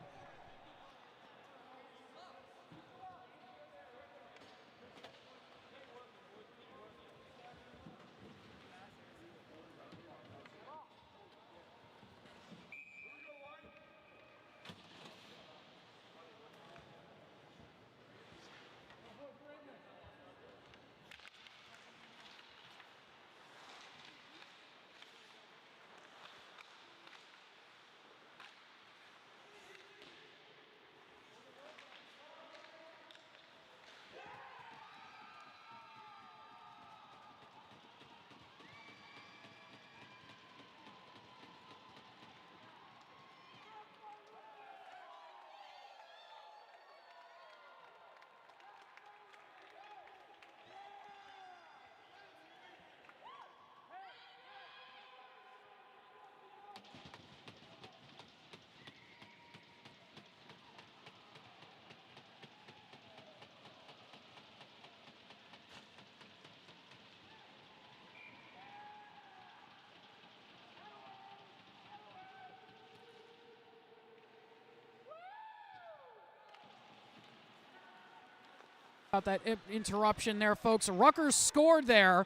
Speaker 1: About that interruption there, folks. Rutgers scored there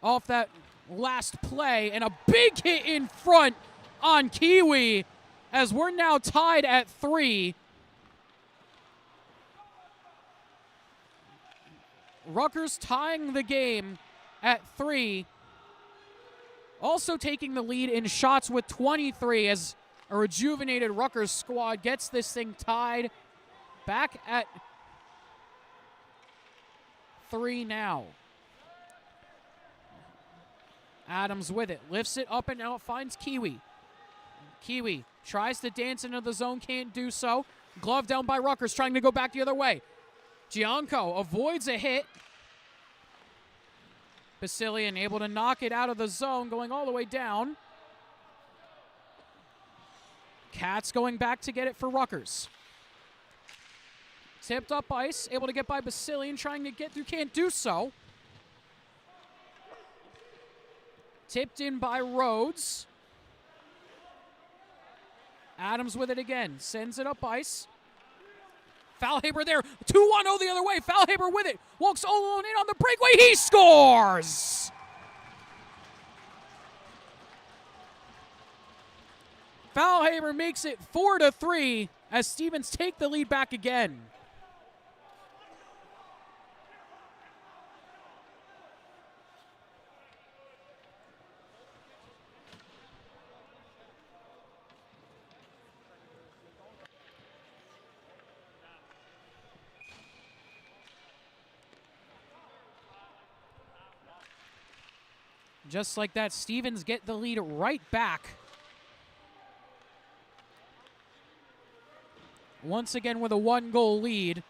Speaker 1: off that last play, and a big hit in front on Kiwi as we're now tied at 3. Rutgers tying the game at 3. Also taking the lead in shots with 23 as a rejuvenated Rutgers squad gets this thing tied back at 3 now. Adams with it, lifts it up and now it finds Kiwi. Kiwi tries to dance into the zone, can't do so. Glove down by Rutgers, trying to go back the other way. Gianco avoids a hit. Basilian able to knock it out of the zone, going all the way down. Katz going back to get it for Rutgers. Tipped up ice, able to get by Basilian, trying to get through, can't do so. Tipped in by Rhodes. Adams with it again, sends it up ice. Falhaber there, 2-1-0 the other way. Falhaber with it, walks all alone in on the breakaway, he scores! Falhaber makes it 4-3 as Stevens take the lead back again. Just like that, Stevens get the lead right back. Once again with a 1-goal lead.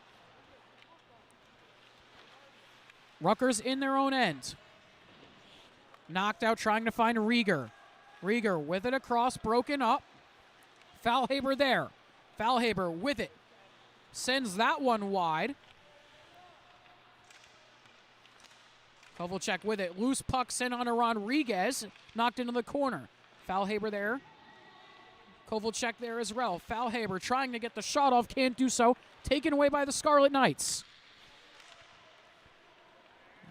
Speaker 1: Rutgers in their own end. Knocked out, trying to find Rieger. Rieger with it across, broken up. Falhaber there. Falhaber with it. Sends that one wide. Kovalchuk with it. Loose puck sent on to Rodriguez. Knocked into the corner. Falhaber there. Kovalchuk there as well. Falhaber trying to get the shot off. Can't do so. Taken away by the Scarlet Knights.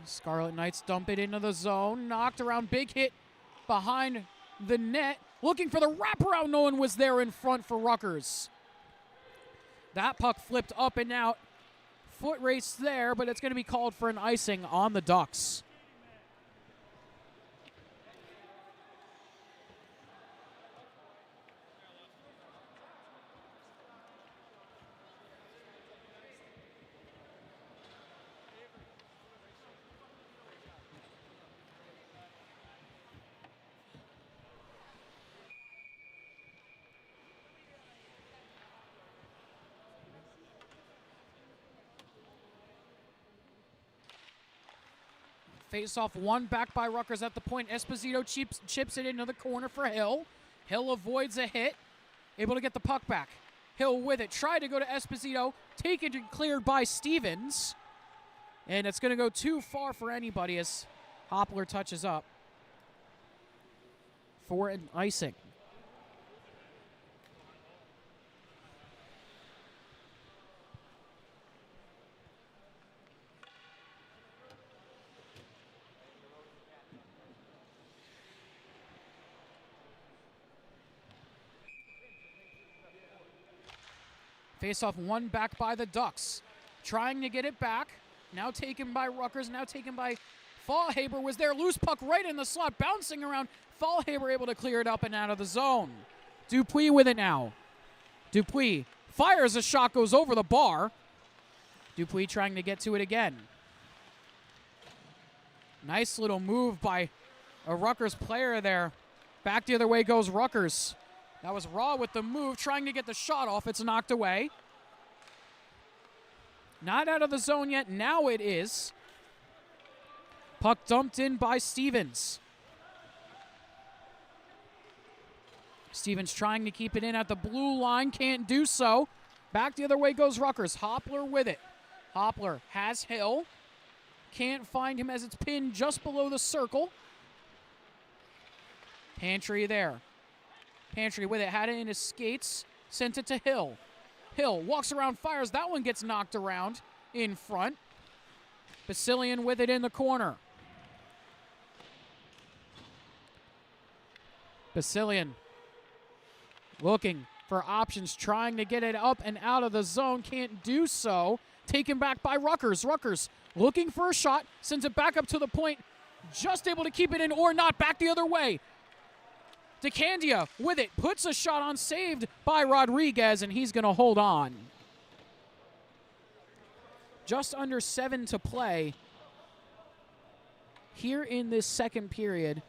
Speaker 1: Scarlet Knights dump it into the zone. Knocked around. Big hit behind the net. Looking for the wraparound. No one was there in front for Rutgers. That puck flipped up and out. Foot race there, but it's going to be called for an icing on the Ducks. Face-off one back by Rutgers at the point. Esposito chips it into the corner for Hill. Hill avoids a hit. Able to get the puck back. Hill with it. Tried to go to Esposito. Taken and cleared by Stevens. And it's going to go too far for anybody as Hoppler touches up for an icing. Face-off one back by the Ducks. Trying to get it back. Now taken by Rutgers. Now taken by Falhaber. Was there. Loose puck right in the slot. Bouncing around. Falhaber able to clear it up and out of the zone. Dupuis with it now. Dupuis fires a shot. Goes over the bar. Dupuis trying to get to it again. Nice little move by a Rutgers player there. Back the other way goes Rutgers. That was Raw with the move, trying to get the shot off. It's knocked away. Not out of the zone yet. Now it is. Puck dumped in by Stevens. Stevens trying to keep it in at the blue line. Can't do so. Back the other way goes Rutgers. Hoppler with it. Hoppler has Hill. Can't find him as it's pinned just below the circle. Pantry there. Pantry with it, had it in his skates, sent it to Hill. Hill walks around, fires, that one gets knocked around. in front. Basilian with it in the corner. Basilian looking for options, trying to get it up and out of the zone. Can't do so. Taken back by Rutgers. Rutgers looking for a shot. Sends it back up to the point. Just able to keep it in or not. Back the other way. DeCandia with it. Puts a shot on, saved by Rodriguez, and he's going to hold on. Just under 7 to play here in this second period.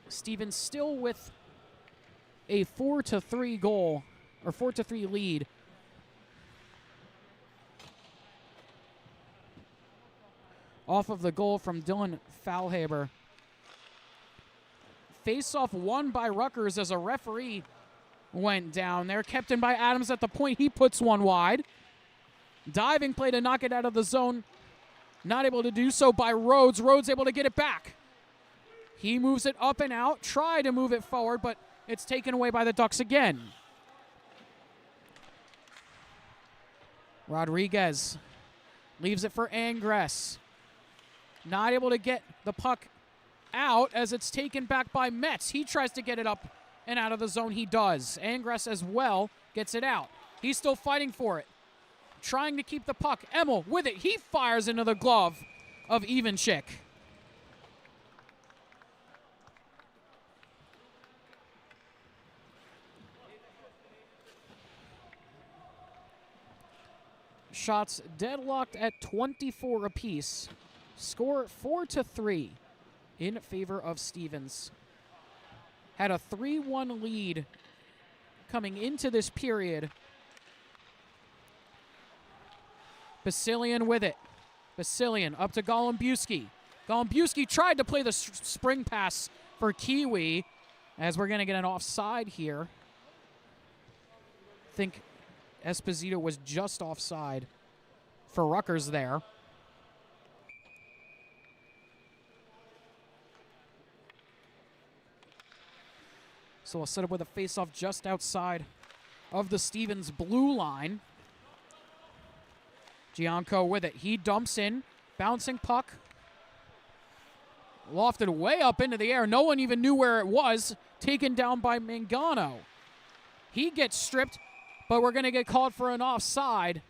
Speaker 1: Stevens still with a 4-3 goal, or 4-3 lead. Off of the goal from Dylan Faulhaber. Face-off won by Rutgers as a referee went down there. Kept in by Adams at the point. He puts one wide. Diving play to knock it out of the zone. Not able to do so by Rhodes. Rhodes able to get it back. He moves it up and out. Try to move it forward, but it's taken away by the Ducks again. Rodriguez leaves it for Angress. Not able to get the puck out as it's taken back by Metz. He tries to get it up and out of the zone. He does. Angress as well gets it out. He's still fighting for it. Trying to keep the puck. Emmel with it. He fires into the glove of Evenchick. Shots deadlocked at 24 apiece. Score 4-3 in favor of Stevens. Had a 3-1 lead coming into this period. Basilian with it. Basilian up to Golombewski. Golombewski tried to play the spring pass for Kiwi, as we're going to get an offside here. I think Esposito was just offside for Rutgers there. So we'll set up with a face-off just outside of the Stevens blue line. Gianco with it. He dumps in. Bouncing puck. Lofted way up into the air. No one even knew where it was. Taken down by Mangano. He gets stripped, but we're going to get called for an offside.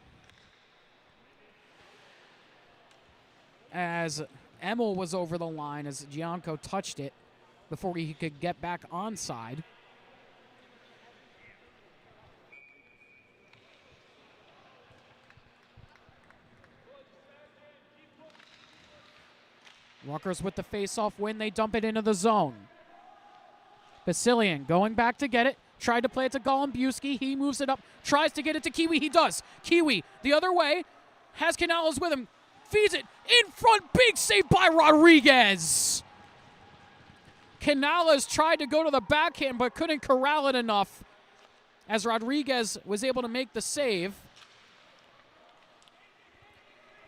Speaker 1: As Emmel was over the line as Gianco touched it before he could get back onside. Rutgers with the face-off win. They dump it into the zone. Basilian going back to get it. Tried to play it to Golombewski. He moves it up. Tries to get it to Kiwi. He does. Kiwi the other way. Has Canales with him. Feeds it in front. Big save by Rodriguez. Canales tried to go to the backhand but couldn't corral it enough as Rodriguez was able to make the save.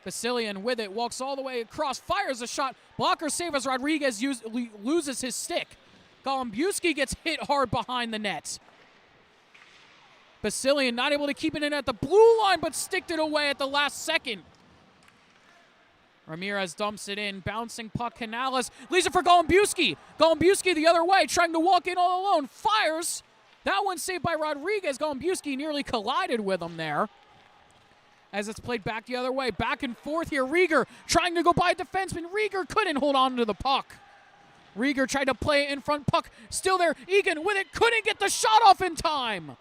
Speaker 1: Basilian with it, walks all the way across, fires a shot. Blocker save as Rodriguez loses his stick. Golombewski gets hit hard behind the net. Basilian not able to keep it in at the blue line, but sticked it away at the last second. Ramirez dumps it in, bouncing puck. Canales leaves it for Golombewski. Golombewski the other way, trying to walk in all alone. Fires. That one saved by Rodriguez. Golombewski nearly collided with him there. As it's played back the other way. Back and forth here. Rieger trying to go by a defenseman. Rieger couldn't hold on to the puck. Rieger tried to play it in front. Puck still there. Egan with it. Couldn't get the shot off in time.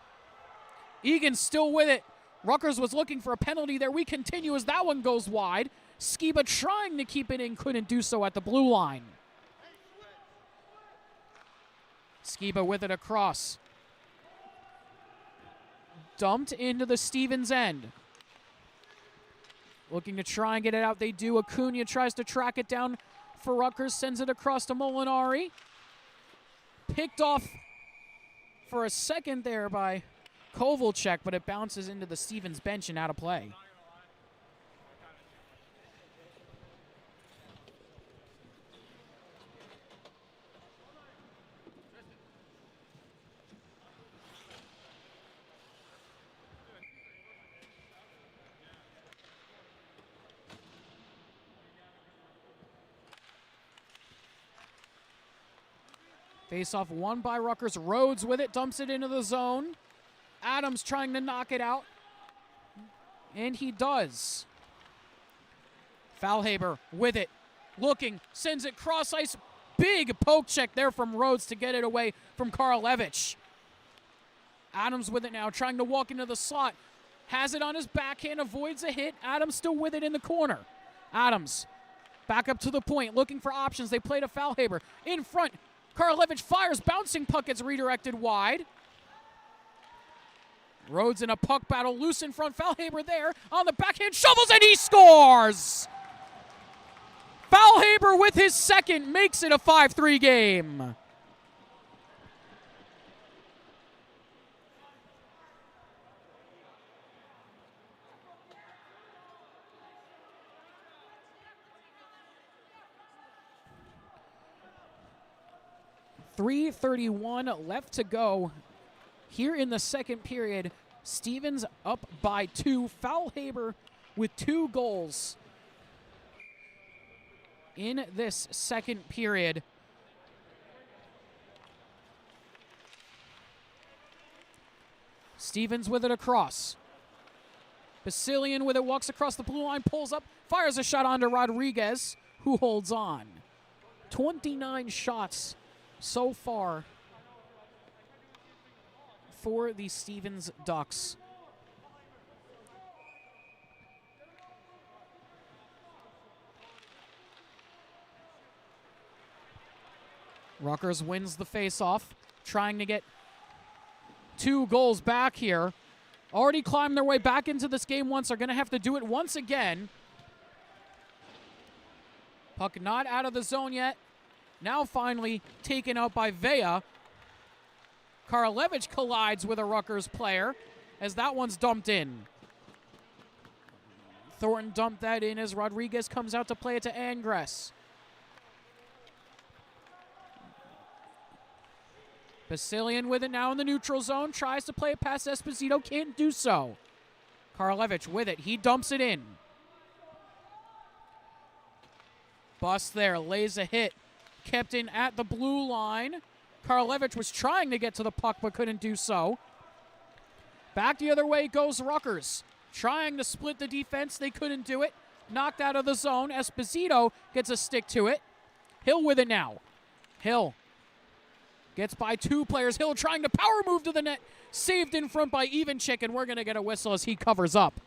Speaker 1: Egan still with it. Rutgers was looking for a penalty there. We continue as that one goes wide. Skiba trying to keep it in. Couldn't do so at the blue line. Skiba with it across. Dumped into the Stevens end. Looking to try and get it out. They do. Acuna tries to track it down for Rutgers. Sends it across to Molinari. Picked off for a second there by Kovalchuk, but it bounces into the Stevens bench and out of play. Face-off won by Rutgers. Rhodes with it, dumps it into the zone. Adams trying to knock it out. And he does. Faulhaber with it. Looking, sends it cross ice. Big poke check there from Rhodes to get it away from Karlevich. Adams with it now, trying to walk into the slot. Has it on his backhand, avoids a hit. Adams still with it in the corner. Adams back up to the point, looking for options. They play to Faulhaber. In front, Karlevich fires. Bouncing puck gets redirected wide. Rhodes in a puck battle, loose in front. Faulhaber there on the backhand, shovels, and he scores! Faulhaber with his second makes it a 5-3 game. .331 left to go here in the second period. Stevens up by 2. Faulhaber with 2 goals in this second period. Stevens with it across. Basilian with it, walks across the blue line, pulls up, fires a shot onto Rodriguez, who holds on. 29 shots so far for the Stevens Ducks. Rutgers wins the faceoff, trying to get 2 goals back here. Already climbed their way back into this game once. They're going to have to do it once again. Puck not out of the zone yet. Now finally taken out by Vea. Karlevich collides with a Rutgers player as that one's dumped in. Thornton dumped that in as Rodriguez comes out to play it to Angress. Basilian with it now in the neutral zone. Tries to play it past Esposito. Can't do so. Karlevich with it. He dumps it in. Bust there. Lays a hit. Kept in at the blue line. Karlevich was trying to get to the puck but couldn't do so. Back the other way goes Rutgers. Trying to split the defense. They couldn't do it. Knocked out of the zone. Esposito gets a stick to it. Hill with it now. Hill gets by 2 players. Hill trying to power move to the net. Saved in front by Evenchik, and we're going to get a whistle as he covers up.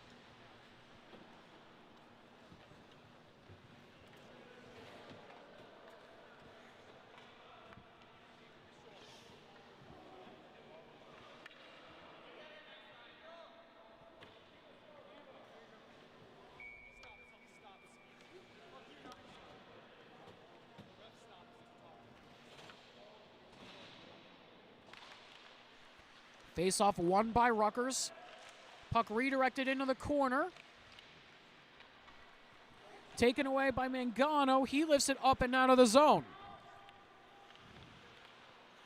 Speaker 1: Face-off won by Rutgers. Puck redirected into the corner. Taken away by Mangano. He lifts it up and out of the zone.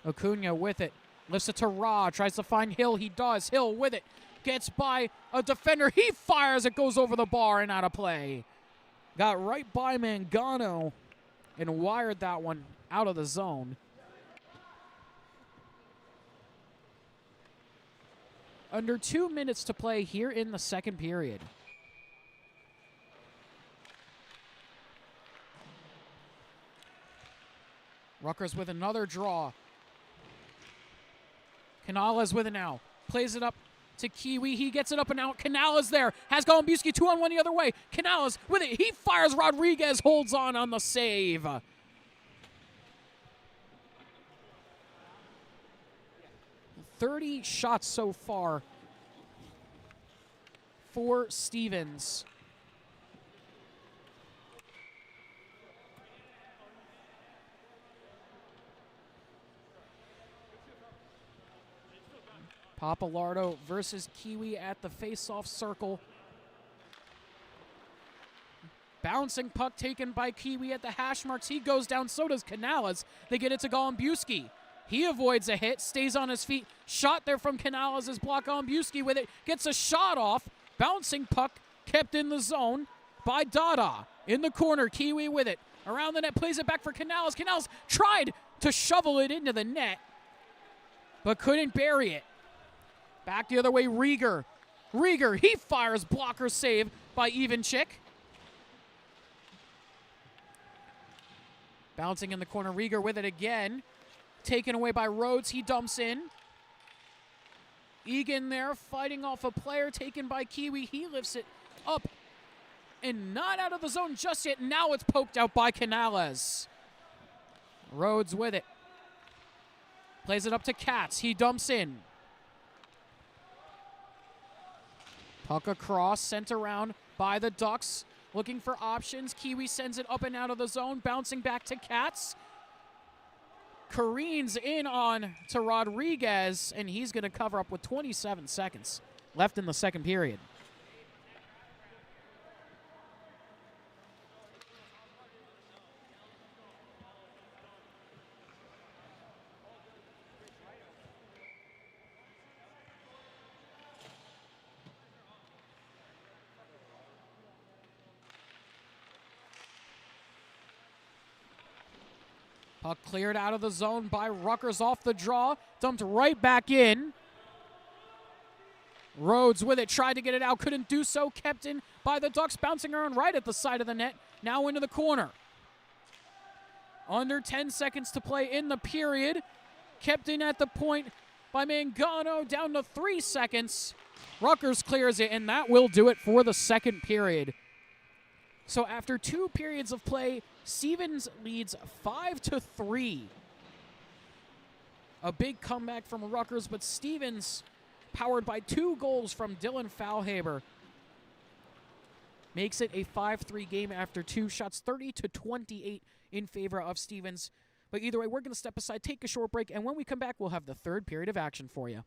Speaker 1: Acuna with it. Lifts it to Ra. Tries to find Hill. He does. Hill with it. Gets by a defender. He fires. It goes over the bar and out of play. Got right by Mangano and wired that one out of the zone. Under 2 minutes to play here in the second period. Rutgers with another draw. Canales with it now. Plays it up to Kiwi. He gets it up and out. Canales there. Has Golumbowski 2-on-1 the other way. Canales with it. He fires. Rodriguez holds on the save. 30 shots so far for Stevens. Papalardo versus Kiwi at the face-off circle. Bouncing puck taken by Kiwi at the hash marks. He goes down, so does Canales. They get it to Golumbowski. He avoids a hit, stays on his feet. Shot there from Canales is blocked. Golumbowski with it, gets a shot off. Bouncing puck kept in the zone by Dada. In the corner, Kiwi with it. Around the net, plays it back for Canales. Canales tried to shovel it into the net, but couldn't bury it. Back the other way, Rieger. Rieger, he fires, blocker save by Ivanchik. Bouncing in the corner, Rieger with it again. Taken away by Rhodes, he dumps in. Egan there fighting off a player taken by Kiwi. He lifts it up and not out of the zone just yet. Now it's poked out by Canales. Rhodes with it. Plays it up to Katz. He dumps in. Puck across, sent around by the Ducks. Looking for options. Kiwi sends it up and out of the zone. Bouncing back to Katz. Careens in on to Rodriguez, and he's going to cover up with 27 seconds left in the second period. Puck cleared out of the zone by Rutgers off the draw. Dumped right back in. Rhodes with it. Tried to get it out. Couldn't do so. Kept in by the Ducks. Bouncing around right at the side of the net. Now into the corner. Under 10 seconds to play in the period. Kept in at the point by Mangano. Down to 3 seconds. Rutgers clears it, and that will do it for the second period. So after 2 periods of play, Stevens leads 5-3. A big comeback from Rutgers, but Stevens, powered by 2 goals from Dylan Faulhaber, makes it a 5-3 game after 2 shots, 30-28 in favor of Stevens. But either way, we're going to step aside, take a short break, and when we come back, we'll have the third period of action for you.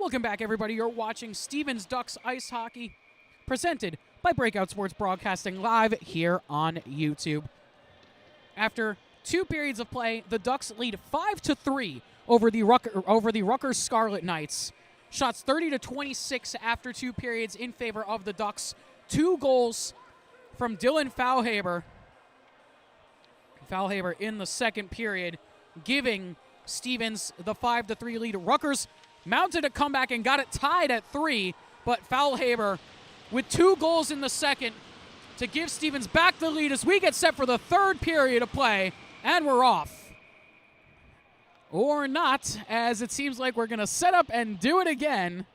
Speaker 1: Welcome back, everybody. You're watching Stevens Ducks Ice Hockey, presented by Breakout Sports Broadcasting, live here on YouTube. After 2 periods of play, the Ducks lead 5-3 over the Rutgers Scarlet Knights. Shots 30-26 after 2 periods in favor of the Ducks. 2 goals from Dylan Faulhaber. Faulhaber in the second period, giving Stevens the 5-3 lead. Rutgers mounted a comeback and got it tied at 3, but Faulhaber with 2 goals in the second to give Stevens back the lead as we get set for the 3rd period of play, and we're off. Or not, as it seems like we're going to set up and do it again.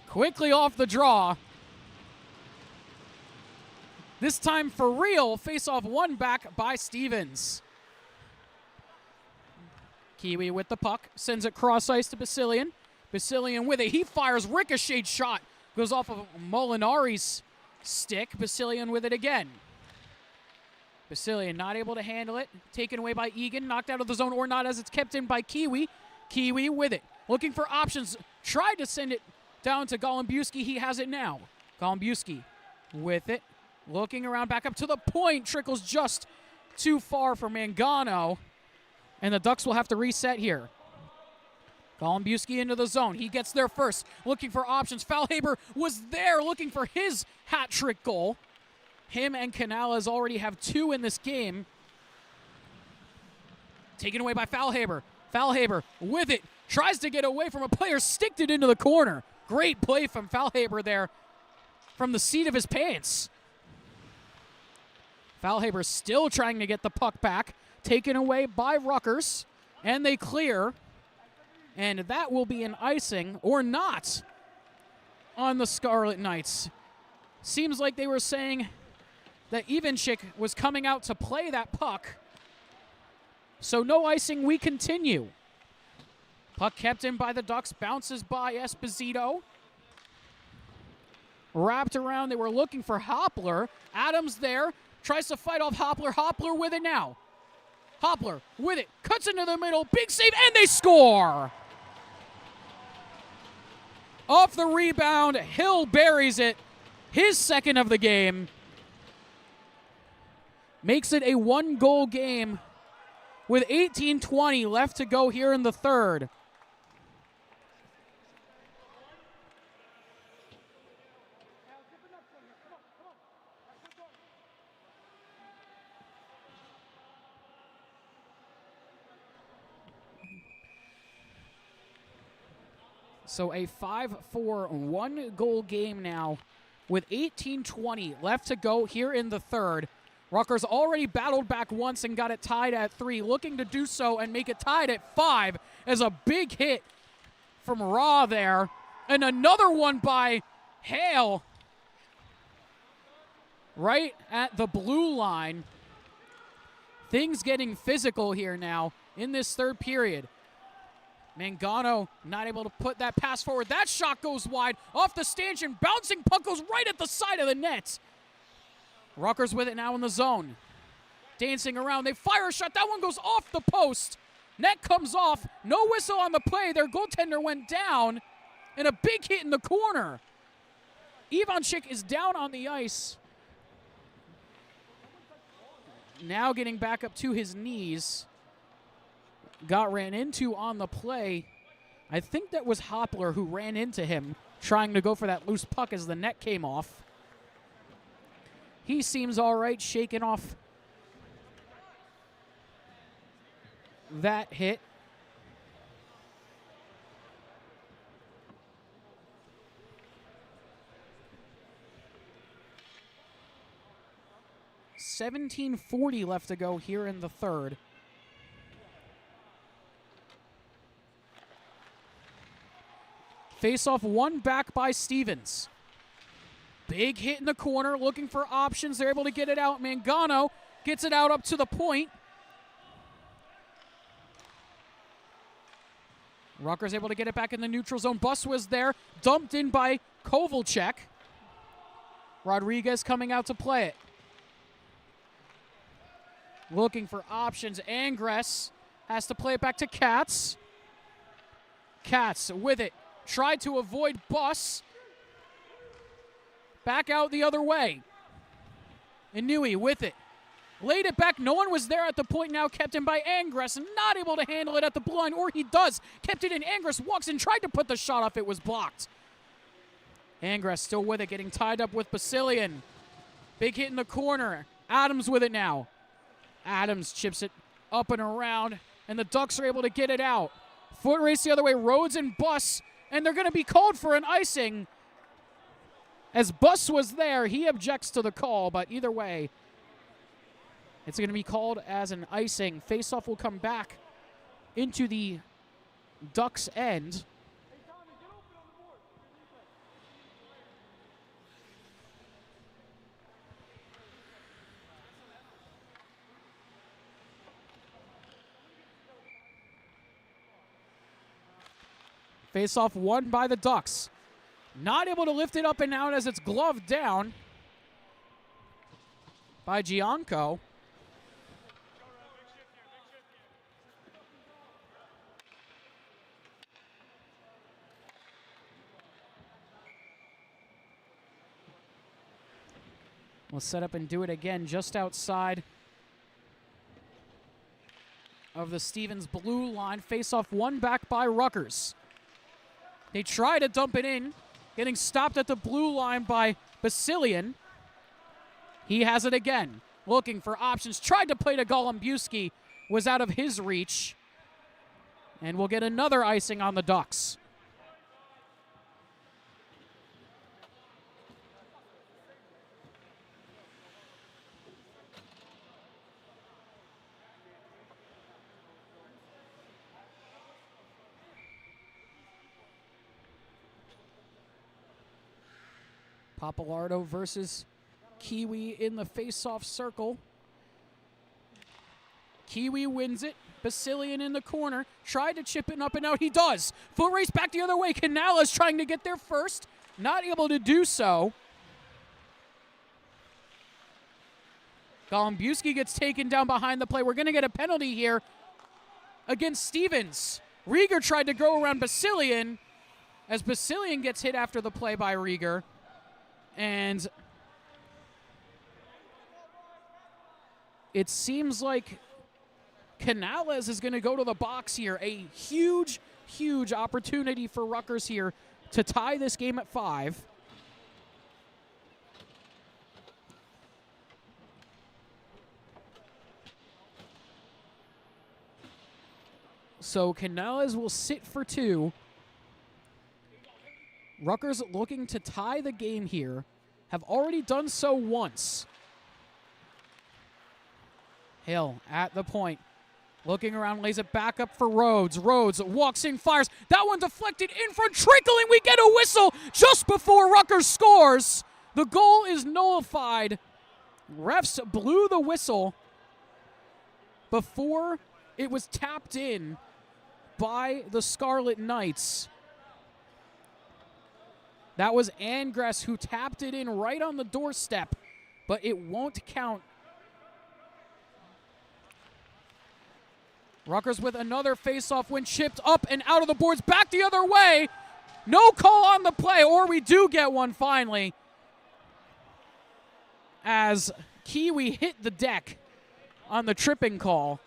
Speaker 1: Quickly off the draw. This time for real, face-off 1 back by Stevens. Kiwi with the puck, sends it cross ice to Basilian. Basilian with it, he fires, ricocheted shot, goes off of Molinari's stick. Basilian with it again. Basilian not able to handle it, taken away by Egan, knocked out of the zone or not as it's kept in by Kiwi. Kiwi with it, looking for options, tried to send it down to Golombuski, he has it now. Golombuski with it, looking around back up to the point, trickles just too far for Mangano. And the Ducks will have to reset here. Golombuski into the zone. He gets there first, looking for options. Faulhaber was there looking for his hat trick goal. Him and Canales already have 2 in this game. Taken away by Faulhaber. Faulhaber with it. Tries to get away from a player, sticked it into the corner. Great play from Faulhaber there from the seat of his pants. Faulhaber still trying to get the puck back. Taken away by Rutgers, and they clear, and that will be an icing, or not, on the Scarlet Knights. Seems like they were saying that Ivanchik was coming out to play that puck, so no icing, we continue. Puck kept in by the Ducks, bounces by Esposito. Wrapped around, they were looking for Hoppler. Adams there, tries to fight off Hoppler. Hoppler with it now. Hoppler with it, cuts into the middle, big save, and they score! Off the rebound, Hill buries it, his second of the game. Makes it a 1-goal game with 18:20 left to go here in the 3rd. So a 5-4 1-goal game now with 18:20 left to go here in the 3rd. Rutgers already battled back once and got it tied at 3, looking to do so and make it tied at 5 as a big hit from Raw there. And another one by Hale right at the blue line. Things getting physical here now in this 3rd period. Mangano not able to put that pass forward. That shot goes wide off the stanchion. Bouncing puck goes right at the side of the net. Rutgers with it now in the zone. Dancing around. They fire a shot. That one goes off the post. Net comes off. No whistle on the play. Their goaltender went down. And a big hit in the corner. Ivanchik is down on the ice. Now getting back up to his knees. Got ran into on the play. I think that was Hoppler who ran into him, trying to go for that loose puck as the net came off. He seems all right, shaking off that hit. $17:40 left to go here in the 3rd. Face-off 1 back by Stevens. Big hit in the corner, looking for options. They're able to get it out. Mangano gets it out up to the point. Rutgers able to get it back in the neutral zone. Bus was there, dumped in by Kovalchuk. Rodriguez coming out to play it. Looking for options. Angress has to play it back to Katz. Katz with it. Tried to avoid Bus. Back out the other way. Inui with it. Laid it back. No one was there at the point now. Kept in by Angress. Not able to handle it at the blue line, or he does. Kept it in. Angress walks in. Tried to put the shot off. It was blocked. Angress still with it. Getting tied up with Basilian. Big hit in the corner. Adams with it now. Adams chips it up and around, and the Ducks are able to get it out. Foot race the other way. Rhodes and Bus, and they're going to be called for an icing. As Bus was there, he objects to the call, but either way, it's going to be called as an icing. Faceoff will come back into the Ducks' end. Faceoff won by the Ducks. Not able to lift it up and out as it's gloved down by Gianco. We'll set up and do it again just outside of the Stevens blue line. Faceoff won back by Rutgers. They try to dump it in. Getting stopped at the blue line by Basilian. He has it again. Looking for options. Tried to play to Golombuski. Was out of his reach. And we'll get another icing on the Ducks. Papalardo versus Kiwi in the face-off circle. Kiwi wins it. Basilian in the corner. Tried to chip it up and out. He does. Foot race back the other way. Canales trying to get there first. Not able to do so. Golombuski gets taken down behind the play. We're going to get a penalty here against Stevens. Rieger tried to go around Basilian as Basilian gets hit after the play by Rieger. And it seems like Canales is going to go to the box here. A huge, huge opportunity for Rutgers here to tie this game at 5. So Canales will sit for 2. Rutgers looking to tie the game here. Have already done so once. Hill at the point. Looking around, lays it back up for Rhodes. Rhodes walks in, fires. That one deflected in front, trickling. We get a whistle just before Rutgers scores. The goal is nullified. Refs blew the whistle before it was tapped in by the Scarlet Knights. That was Angress who tapped it in right on the doorstep, but it won't count. Rutgers with another face-off when chipped up and out of the boards, back the other way. No call on the play, or we do get one finally, as Kiwi hit the deck on the tripping call.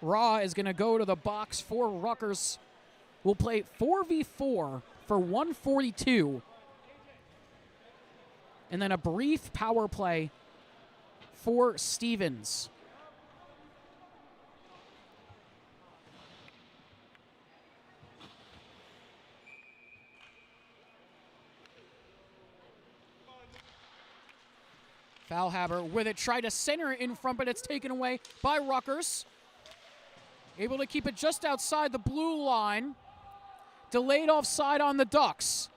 Speaker 1: Raw is going to go to the box for Rutgers. We'll play 4v4 for 142. And then a brief power play for Stevens. Foulhaber with it, tried to center it in front, but it's taken away by Rutgers. Able to keep it just outside the blue line. Delayed offside on the Ducks.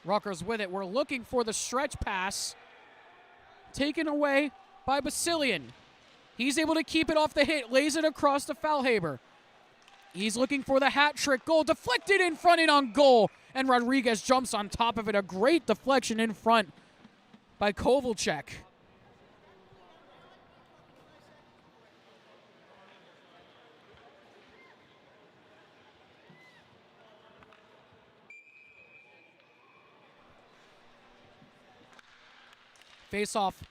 Speaker 1: Rutgers with it. We're looking for the stretch pass. Taken away by Basilian. He's able to keep it off the hit. Lays it across to Foulhaber. He's looking for the hat trick goal. Deflected in front and on goal. And Rodriguez jumps on top of it. A great deflection in front by Kovalchuk. Face-off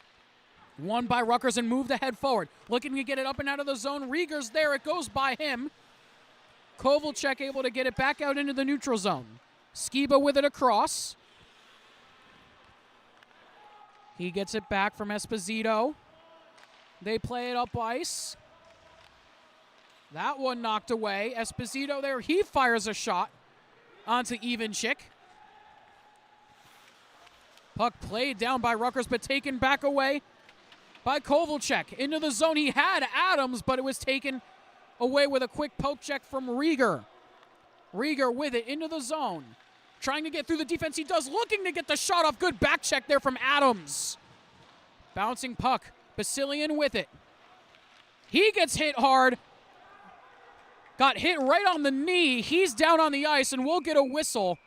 Speaker 1: won by Rutgers and moved the head forward. Looking to get it up and out of the zone. Rieger's there. It goes by him. Kovalchuk able to get it back out into the neutral zone. Skiba with it across. He gets it back from Esposito. They play it up ice. That one knocked away. Esposito there. He fires a shot onto Ivanchik. Puck played down by Rutgers, but taken back away by Kovalchuk. Into the zone. He had Adams, but it was taken away with a quick poke check from Rieger. Rieger with it into the zone. Trying to get through the defense. He does. Looking to get the shot off. Good back check there from Adams. Bouncing puck. Basilian with it. He gets hit hard. Got hit right on the knee. He's down on the ice, and we'll get a whistle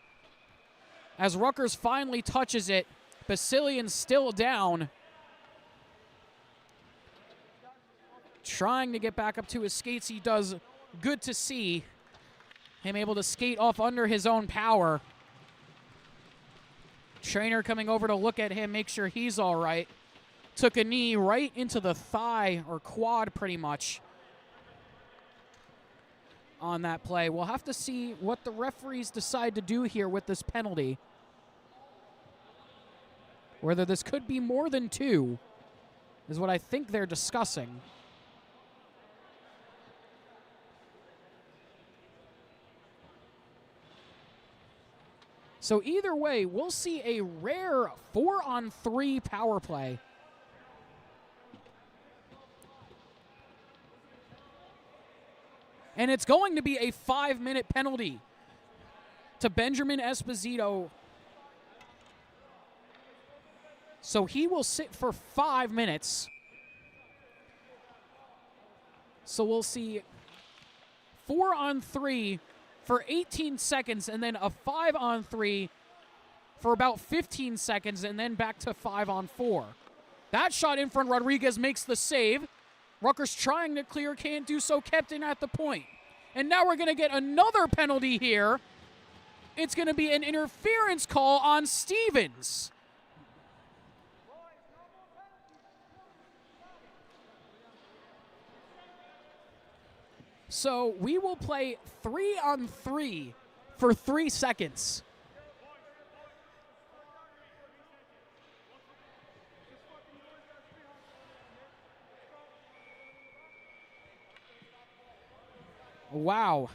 Speaker 1: as Rutgers finally touches it. Basilian still down. Trying to get back up to his skates. He does. Good to see him able to skate off under his own power. Trainer coming over to look at him, make sure he's all right. Took a knee right into the thigh or quad pretty much on that play. We'll have to see what the referees decide to do here with this penalty. Whether this could be more than 2 is what I think they're discussing. So either way, we'll see a rare 4-on-3 power play. And it's going to be a 5-minute penalty to Benjamin Esposito. So he will sit for 5 minutes. So we'll see 4-on-3 for 18 seconds, and then a 5-on-3 for about 15 seconds, and then back to 5-on-4. That shot in front, Rodriguez makes the save. Rutgers trying to clear, can't do so, kept in at the point. And now we're going to get another penalty here. It's going to be an interference call on Stevens. So we will play 3-on-3 for 3 seconds. Wow.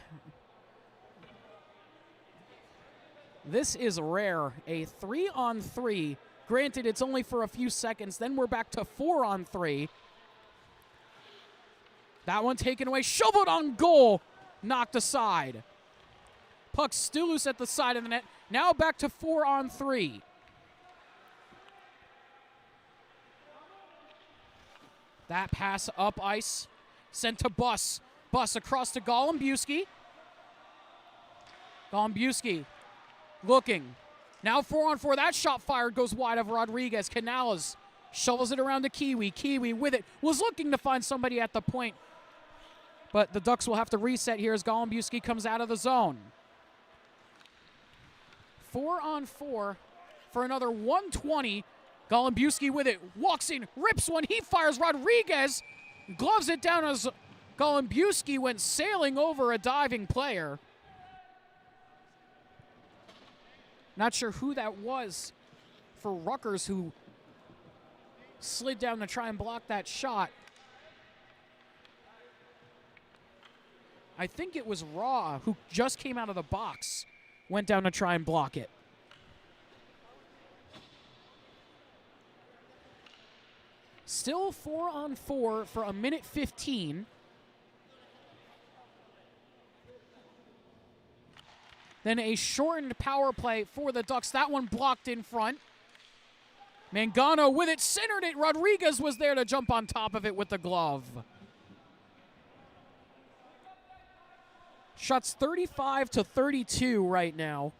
Speaker 1: This is rare. A 3-on-3. Granted, it's only for a few seconds. Then we're back to 4-on-3. That one taken away. Shoveled on goal. Knocked aside. Puck still loose at the side of the net. Now back to 4-on-3. That pass up ice. Sent to Buss. Buss across to Golombuski. Golombuski looking. Now 4-on-4. That shot fired goes wide of Rodriguez. Canales shovels it around to Kiwi. Kiwi with it. Was looking to find somebody at the point. But the Ducks will have to reset here as Golombuski comes out of the zone. 4-on-4 for another 120. Golombuski with it. Walks in. Rips one. He fires. Rodriguez gloves it down as Golombuski went sailing over a diving player. Not sure who that was for Rutgers who slid down to try and block that shot. I think it was Raw, who just came out of the box, went down to try and block it. Still 4-on-4 for 1:15. Then a shortened power play for the Ducks. That one blocked in front. Mangano with it, centered it. Rodriguez was there to jump on top of it with the glove. Shots 35-32 right now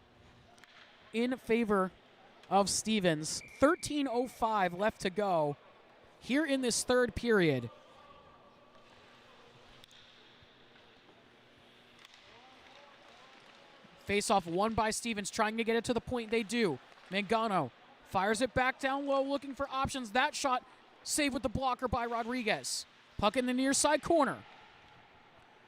Speaker 1: in favor of Stevens. 13:05 left to go here in this third period. Face-off won by Stevens, trying to get it to the point. They do. Mangano Fires it back down low, looking for options. That shot saved with the blocker by Rodriguez. Puck in the near side corner.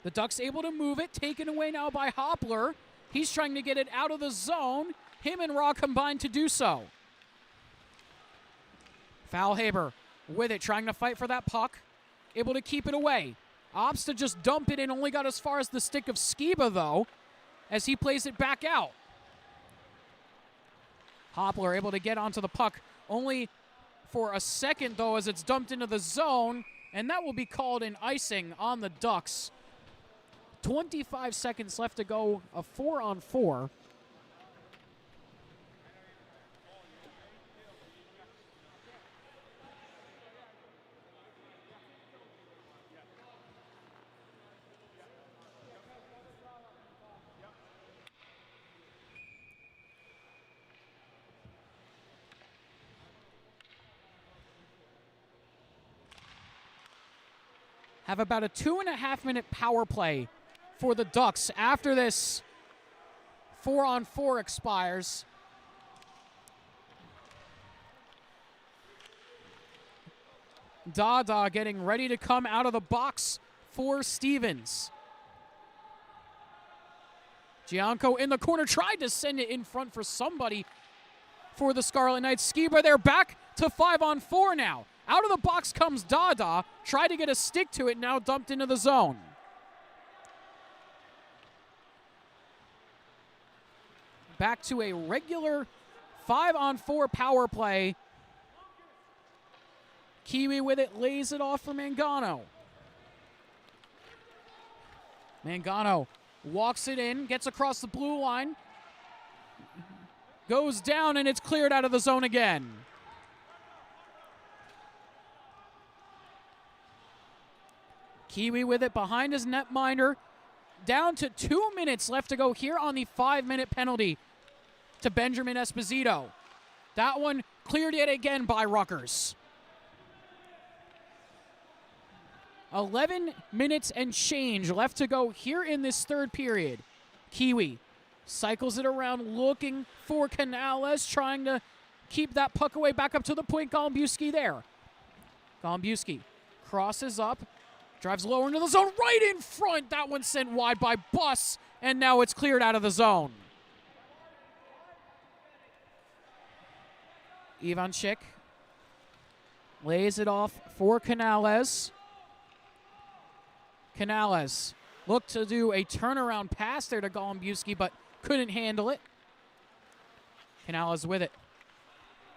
Speaker 1: The Ducks able to move it, taken away now by Hoppler. He's trying to get it out of the zone. Him and Raw combined to do so. Faulhaber with it, trying to fight for that puck. Able to keep it away. Opts to just dump it in, only got as far as the stick of Skiba, though, as he plays it back out. Hoppler able to get onto the puck, only for a second, though, as it's dumped into the zone, and that will be called an icing on the Ducks. 25 seconds left to go, a 4-on-4. Have about a 2.5-minute power play for the Ducks after this 4-on-4 expires. Dada getting ready to come out of the box for Stevens. Gianco in the corner, tried to send it in front for somebody for the Scarlet Knights. Skiba, they're back to 5-on-4 now. Out of the box comes Dada, tried to get a stick to it, now dumped into the zone. Back to a regular 5-on-4 power play. Kiwi with it, lays it off for Mangano. Mangano walks it in, gets across the blue line, goes down, and it's cleared out of the zone again. Kiwi with it behind his netminder. Down to 2 minutes left to go here on the 5-minute penalty to Benjamin Esposito. That one cleared yet again by Rutgers. 11 minutes and change left to go here in this third period. Kiwi cycles it around looking for Canales, trying to keep that puck away, back up to the point. Golumbewski there. Golumbewski crosses up, drives lower into the zone, right in front. That one sent wide by Bus, and now it's cleared out of the zone. Ivanchik lays it off for Canales. Canales looked to do a turnaround pass there to Golumbewski, but couldn't handle it. Canales with it.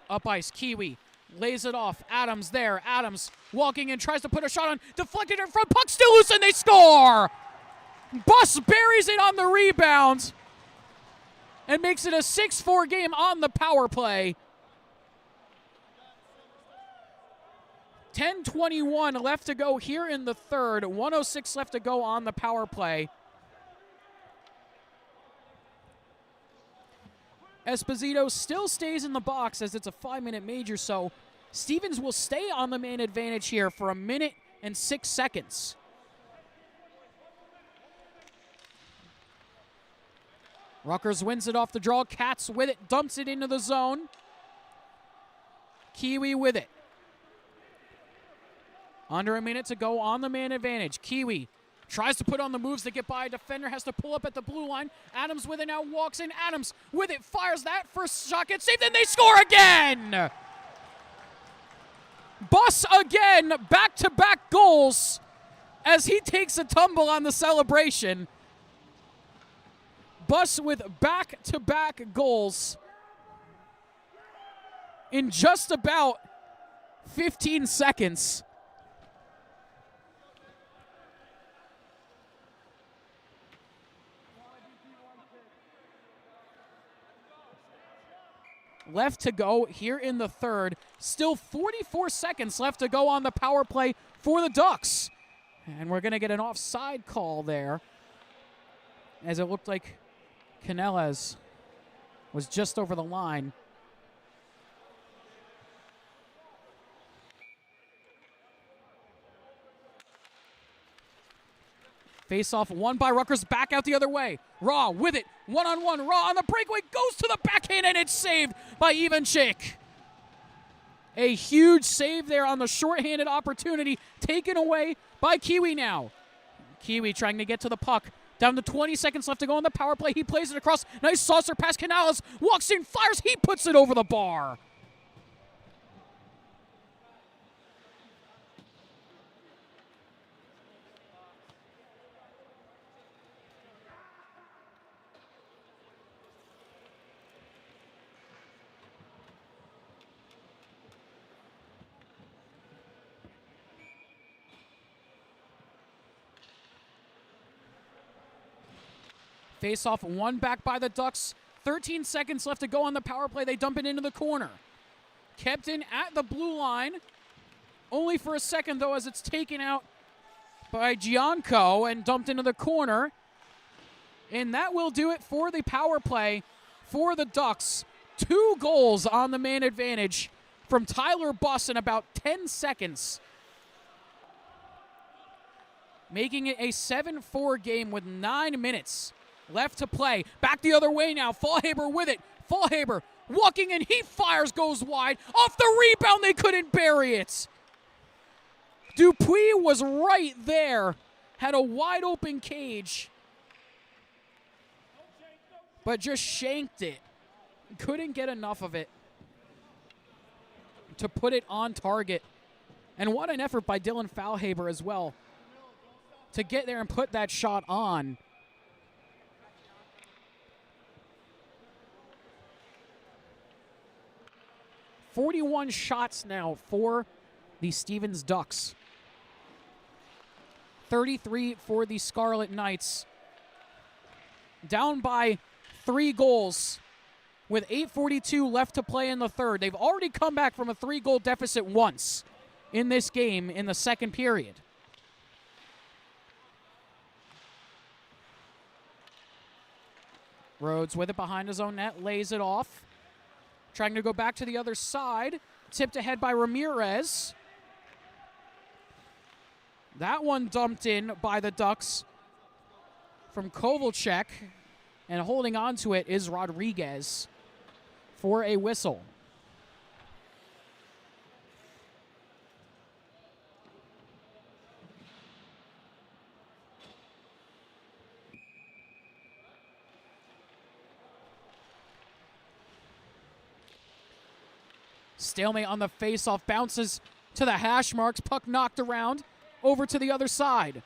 Speaker 1: Up ice, Kiwi lays it off. Adams there. Adams walking in, tries to put a shot on. Deflected in front. Puck still loose, and they score! Bus buries it on the rebound and makes it a 6-4 game on the power play. 10:21 left to go here in the third. 1:06 left to go on the power play. Esposito still stays in the box as it's a 5-minute major, so Stevens will stay on the man advantage here for 1 minute and 6 seconds. Rutgers wins it off the draw. Katz with it, dumps it into the zone. Kiwi with it. Under 1 minute to go on the man advantage. Kiwi tries to put on the moves to get by a defender, has to pull up at the blue line. Adams with it now, walks in. Adams with it, fires that first shot, gets saved, and they score again! Bus again, back-to-back goals as he takes a tumble on the celebration. Bus with back-to-back goals in just about 15 seconds. Left to go here in the third. Still 44 seconds left to go on the power play for the Ducks. And we're going to get an offside call there, as it looked like Canales was just over the line. Face-off won by Rutgers, back out the other way. Raw with it, one-on-one. Raw on the breakaway, goes to the backhand, and it's saved by Ivanchik. A huge save there on the shorthanded opportunity, taken away by Kiwi now. Kiwi trying to get to the puck. Down to 20 seconds left to go on the power play. He plays it across. Nice saucer pass. Canales walks in, fires. He puts it over the bar. Face-off, one back by the Ducks. 13 seconds left to go on the power play. They dump it into the corner. Kept in at the blue line. Only for a second, though, as it's taken out by Gianco and dumped into the corner. And that will do it for the power play for the Ducks. 2 goals on the man advantage from Tyler Buss in about 10 seconds. Making it a 7-4 game with 9 minutes left to play. Back the other way now. Fallhaber with it. Fallhaber walking in. He fires, goes wide. Off the rebound, they couldn't bury it. Dupuis was right there. Had a wide open cage. But just shanked it. Couldn't get enough of it to put it on target. And what an effort by Dylan Fallhaber as well to get there and put that shot on. .41 shots now for the Stevens Ducks. 33 for the Scarlet Knights. Down by 3 goals with 8:42 left to play in the third. They've already come back from a 3-goal deficit once in this game in the second period. Rhodes with it behind his own net, lays it off. Trying to go back to the other side. Tipped ahead by Ramirez. That one dumped in by the Ducks from Kovalchuk. And holding on to it is Rodriguez for a whistle. Stalemate on the face-off, bounces to the hash marks, puck knocked around, over to the other side.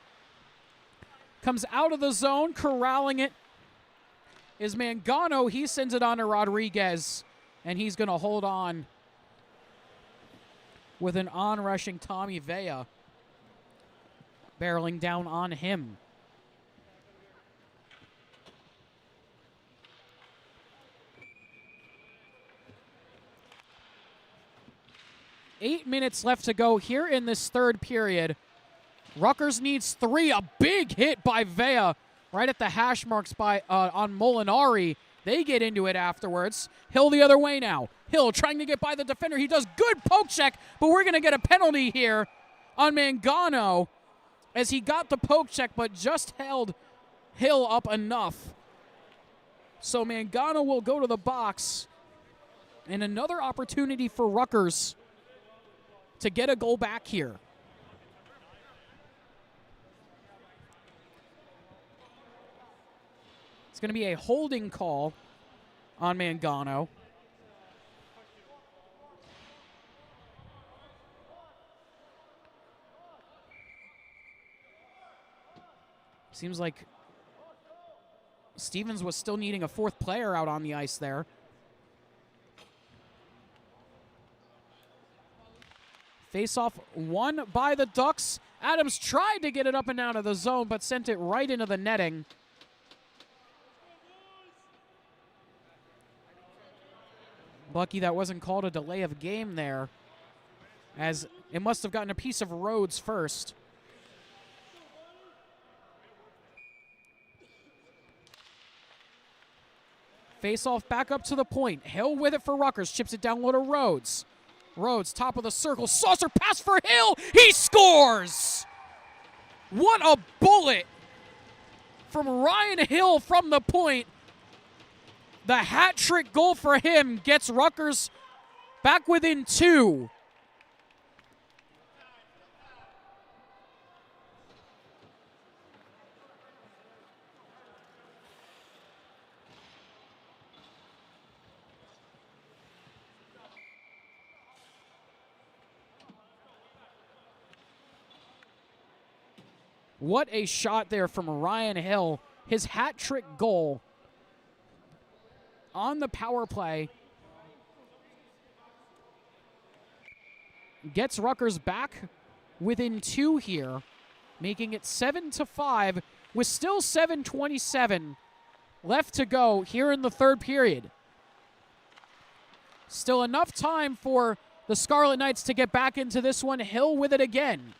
Speaker 1: Comes out of the zone, corralling it is Mangano. He sends it on to Rodriguez, and he's going to hold on with an on-rushing Tommy Vea barreling down on him. Eight minutes left to go here in this third period. Rutgers needs 3. A big hit by Vea right at the hash marks by on Molinari. They get into it afterwards. Hill the other way now. Hill trying to get by the defender. He does good poke check, but we're going to get a penalty here on Mangano as he got the poke check but just held Hill up enough. So Mangano will go to the box. And another opportunity for Rutgers to get a goal back here. It's going to be a holding call on Mangano. Seems like Stevens was still needing a 4th player out on the ice there. Face-off won by the Ducks. Adams tried to get it up and down to the zone, but sent it right into the netting. Lucky that wasn't called a delay of game there, as it must have gotten a piece of Rhodes first. Face-off back up to the point. Hill with it for Rutgers. Chips it down low to Rhodes. Rhodes, top of the circle. Saucer pass for Hill. He scores! What a bullet from Ryan Hill from the point. The hat trick goal for him gets Rutgers back within 2 What a shot there from Ryan Hill. His hat trick goal on the power play gets Rutgers back within 2 here, making it 7-5 with still 7:27 left to go here in the third period. Still enough time for the Scarlet Knights to get back into this one. Hill with it again.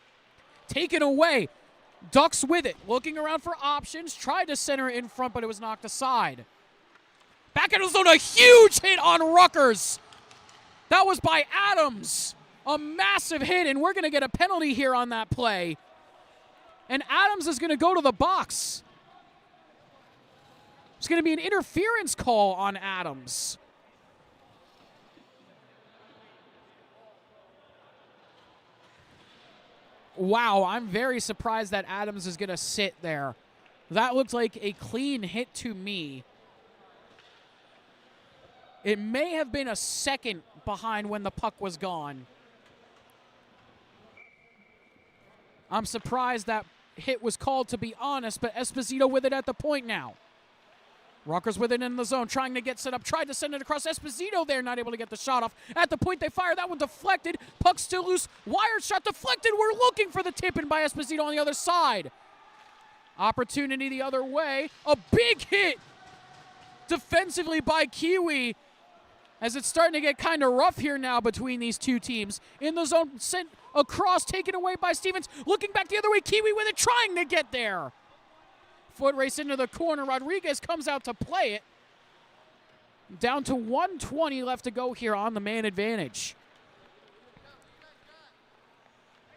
Speaker 1: Taken away. Ducks with it. Looking around for options. Tried to center it in front, but it was knocked aside. Back into the zone. A huge hit on Rutgers. That was by Adams. A massive hit, and we're going to get a penalty here on that play. And Adams is going to go to the box. It's going to be an interference call on Adams. Wow, I'm very surprised that Adams is going to sit there. That looked like a clean hit to me. It may have been a second behind when the puck was gone. I'm surprised that hit was called, to be honest, but Esposito with it at the point now. Rutgers with it in the zone, trying to get set up, tried to send it across. Esposito there, not able to get the shot off. At the point they fire, that one deflected. Puck still loose, wire shot deflected. We're looking for the tip-in by Esposito on the other side. Opportunity the other way. A big hit defensively by Kiwi, as it's starting to get kind of rough here now between these two teams. In the zone, sent across, taken away by Stevens. Looking back the other way, Kiwi with it, trying to get there. Foot race into the corner. Rodriguez comes out to play it. Down to 1:20 left to go here on the man advantage.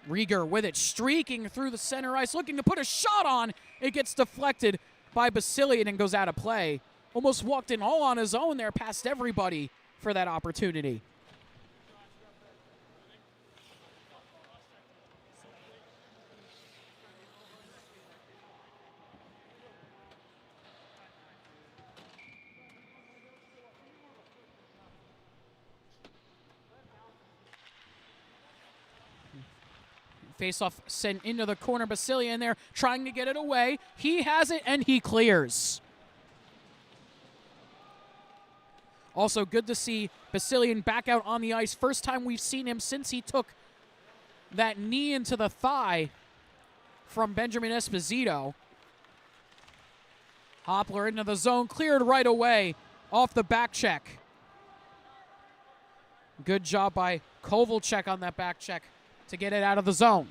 Speaker 1: Rieger with it, streaking through the center ice, looking to put a shot on. It gets deflected by Basilian and goes out of play. Almost walked in all on his own there, past everybody for that opportunity. Face-off sent into the corner. Basilian there trying to get it away. He has it, and he clears. Also good to see Basilian back out on the ice. First time we've seen him since he took that knee into the thigh from Benjamin Esposito. Hoppler into the zone, cleared right away off the back check. Good job by Kovalchuk on that back check to get it out of the zone.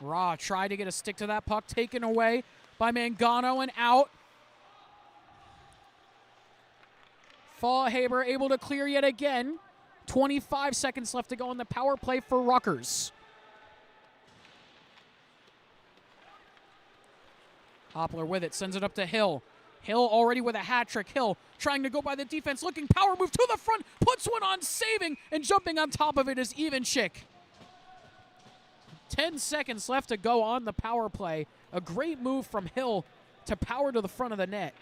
Speaker 1: Raw tried to get a stick to that puck, taken away by Mangano and out. Fallhaber able to clear yet again. 25 seconds left to go in the power play for Rutgers. Hoppler with it, sends it up to Hill. Hill already with a hat trick. Hill trying to go by the defense, looking, power move to the front, puts one on, saving, and jumping on top of it is Ivanchik. 10 seconds left to go on the power play. A great move from Hill to power to the front of the net.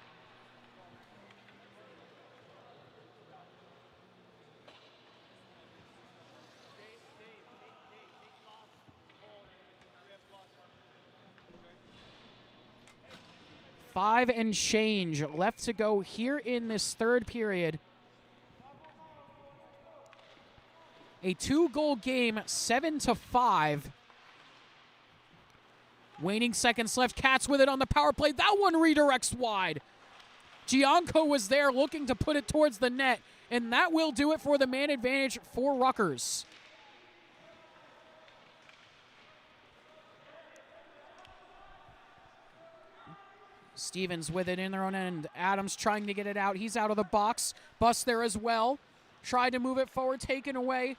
Speaker 1: Five and change left to go here in this third period. A 2-goal game, 7-5. Waning seconds left. Cats with it on the power play. That one redirects wide. Gianco was there looking to put it towards the net, and that will do it for the man advantage for Rutgers. Stevens with it in their own end. Adams trying to get it out. He's out of the box. Bus there as well. Tried to move it forward, taken away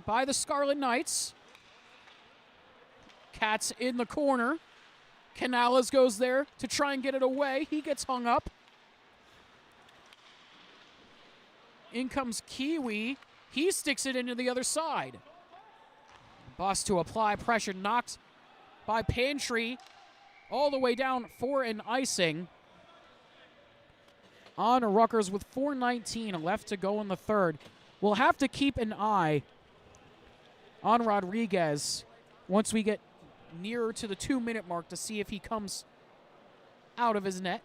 Speaker 1: by the Scarlet Knights. Cats in the corner. Canales goes there to try and get it away. He gets hung up. In comes Kiwi. He sticks it into the other side. Bus to apply pressure, knocked by Pantry. All the way down for an icing on Rutgers with 4:19 left to go in the third. We'll have to keep an eye on Rodriguez once we get nearer to the 2-minute mark to see if he comes out of his net.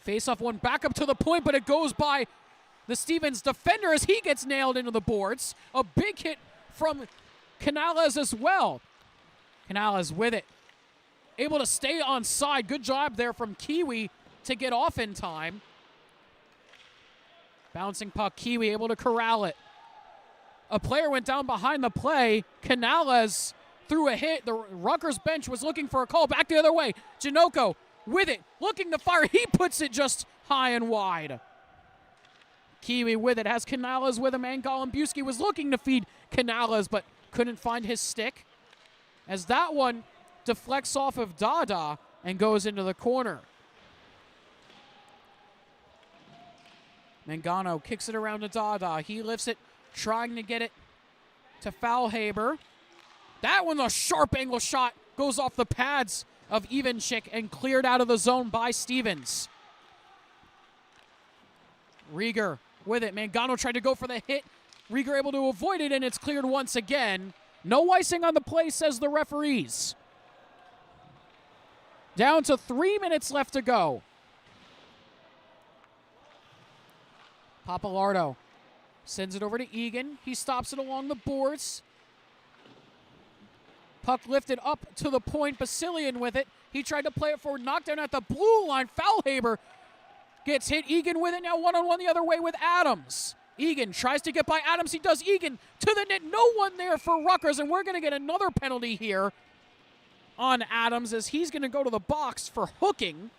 Speaker 1: Face-off one back up to the point, but it goes by the Stevens defender as he gets nailed into the boards. A big hit from Canales as well. Canales with it. Able to stay on side. Good job there from Kiwi to get off in time. Bouncing puck, Kiwi able to corral it. A player went down behind the play. Canales threw a hit. The Rutgers bench was looking for a call. Back the other way. Janoko with it, looking to fire. He puts it just high and wide. Kiwi with it, has Canales with him, and Golembuski was looking to feed Canales, but couldn't find his stick. As that one deflects off of Dada and goes into the corner. Mangano kicks it around to Dada. He lifts it, trying to get it to Faulhaber. That one's a sharp angle shot, goes off the pads of Ivanchik and cleared out of the zone by Stevens. Rieger with it. Mangano tried to go for the hit. Rieger able to avoid it, and it's cleared once again. No icing on the play, says the referees. Down to 3 minutes left to go. Papalardo sends it over to Egan. He stops it along the boards. Puck lifted up to the point. Basilian with it. He tried to play it forward. Knockdown at the blue line. Faulhaber gets hit. Egan with it now, one-on-one the other way with Adams. Egan tries to get by Adams. He does. Egan to the net. No one there for Rutgers, and we're going to get another penalty here on Adams as he's going to go to the box for hooking.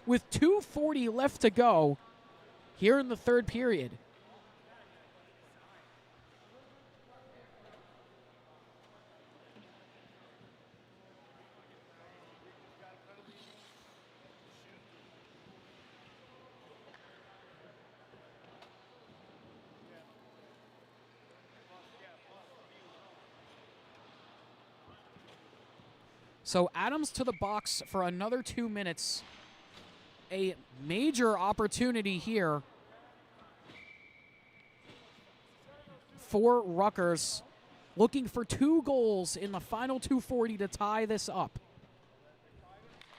Speaker 1: With 2:40 left to go here in the third period. So Adams to the box for another 2 minutes. A major opportunity here for Rutgers, looking for 2 goals in the final 2:40 to tie this up.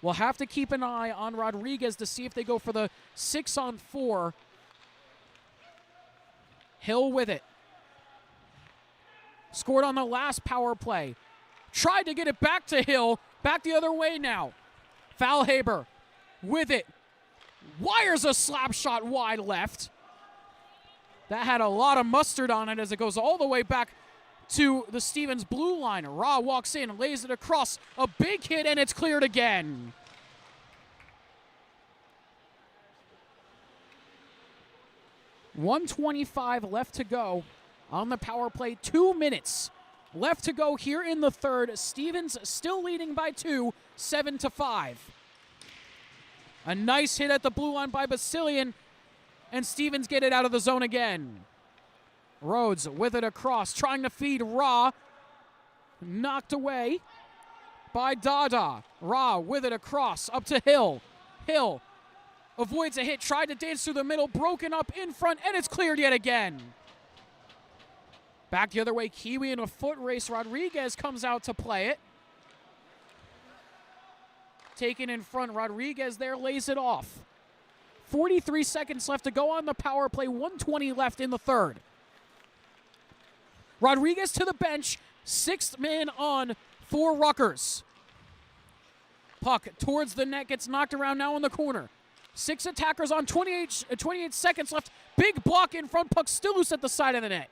Speaker 1: We'll have to keep an eye on Rodriguez to see if they go for the 6-on-4. Hill with it. Scored on the last power play. Tried to get it back to Hill. Back the other way now. Faulhaber with it. Wires a slap shot wide left. That had a lot of mustard on it as it goes all the way back to the Stevens blue line. Ra walks in, lays it across. A big hit, and it's cleared again. .125 left to go on the power play. 2 minutes left to go here in the third. Stevens still leading by 2, 7-5. A nice hit at the blue line by Basilian, and Stevens get it out of the zone again. Rhodes with it across, trying to feed Ra. Knocked away by Dada. Ra with it across, up to Hill. Hill avoids a hit, tried to dance through the middle, broken up in front, and it's cleared yet again. Back the other way, Kiwi in a foot race. Rodriguez comes out to play it. Taken in front, Rodriguez there lays it off. 43 seconds left to go on the power play, 1:20 left in the third. Rodriguez to the bench, 6th man on for Rutgers. Puck towards the net, gets knocked around now in the corner. 6 attackers on, 28 seconds left. Big block in front, puck still loose at the side of the net.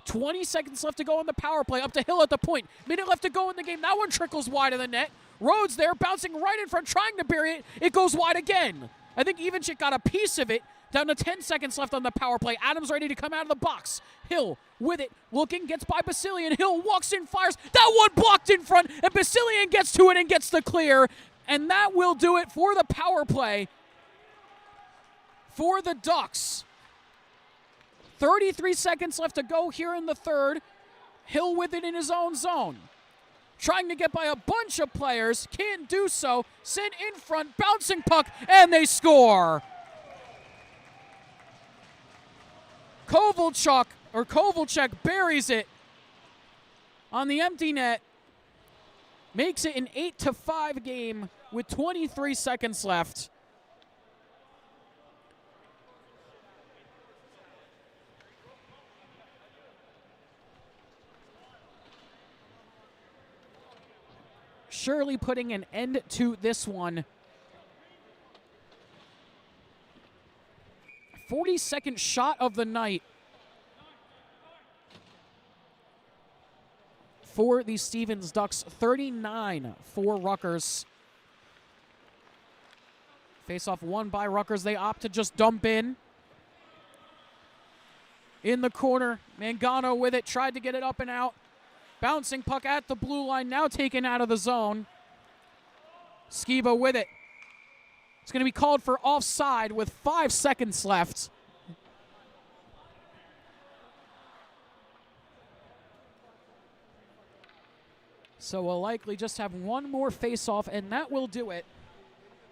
Speaker 1: 20 seconds left to go on the power play, up to Hill at the point. Minute left to go in the game, that one trickles wide of the net. Rhodes there, bouncing right in front, trying to bury it. It goes wide again. I think Ivanchik got a piece of it. Down to 10 seconds left on the power play. Adams ready to come out of the box. Hill with it, looking, gets by Basilian. Hill walks in, fires. That one blocked in front, and Basilian gets to it and gets the clear. And that will do it for the power play for the Ducks. 33 seconds left to go here in the third. Hill with it in his own zone. Trying to get by a bunch of players. Can't do so. Sent in front. Bouncing puck. And they score. Kovalchuk buries it on the empty net. Makes it an 8-5 game with 23 seconds left. Surely putting an end to this one. 42nd shot of the night for the Stevens Ducks. 39 for Rutgers. Face-off won by Rutgers. They opt to just dump in. In the corner, Mangano with it. Tried to get it up and out. Bouncing puck at the blue line. Now taken out of the zone. Skiba with it. It's going to be called for offside with 5 seconds left. So we'll likely just have one more face-off, and that will do it.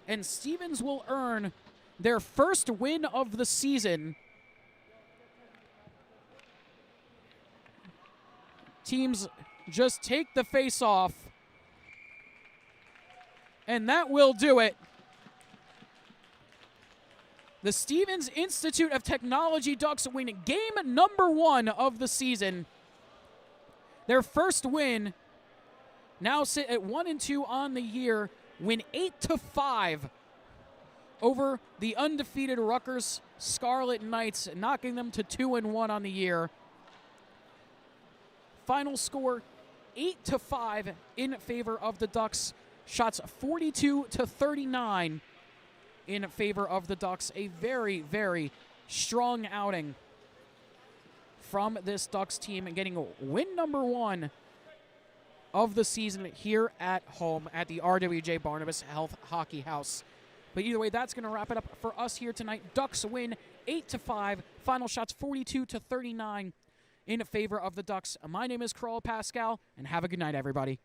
Speaker 1: And Stevens will earn their first win of the season. Teams just take the face-off. And that will do it. The Stevens Institute of Technology Ducks win game number 1 of the season. Their first win, now sit at 1-2 on the year, win 8-5 over the undefeated Rutgers Scarlet Knights, knocking them to 2-1 on the year. Final score, 8-5 in favor of the Ducks. Shots 42-39 in favor of the Ducks. A very, very strong outing from this Ducks team and getting win number 1 of the season here at home at the RWJ Barnabas Health Hockey House. But either way, that's going to wrap it up for us here tonight. Ducks win 8-5. Final shots 42-39 in favor of the Ducks. My name is Carl Pascal, and have a good night, everybody.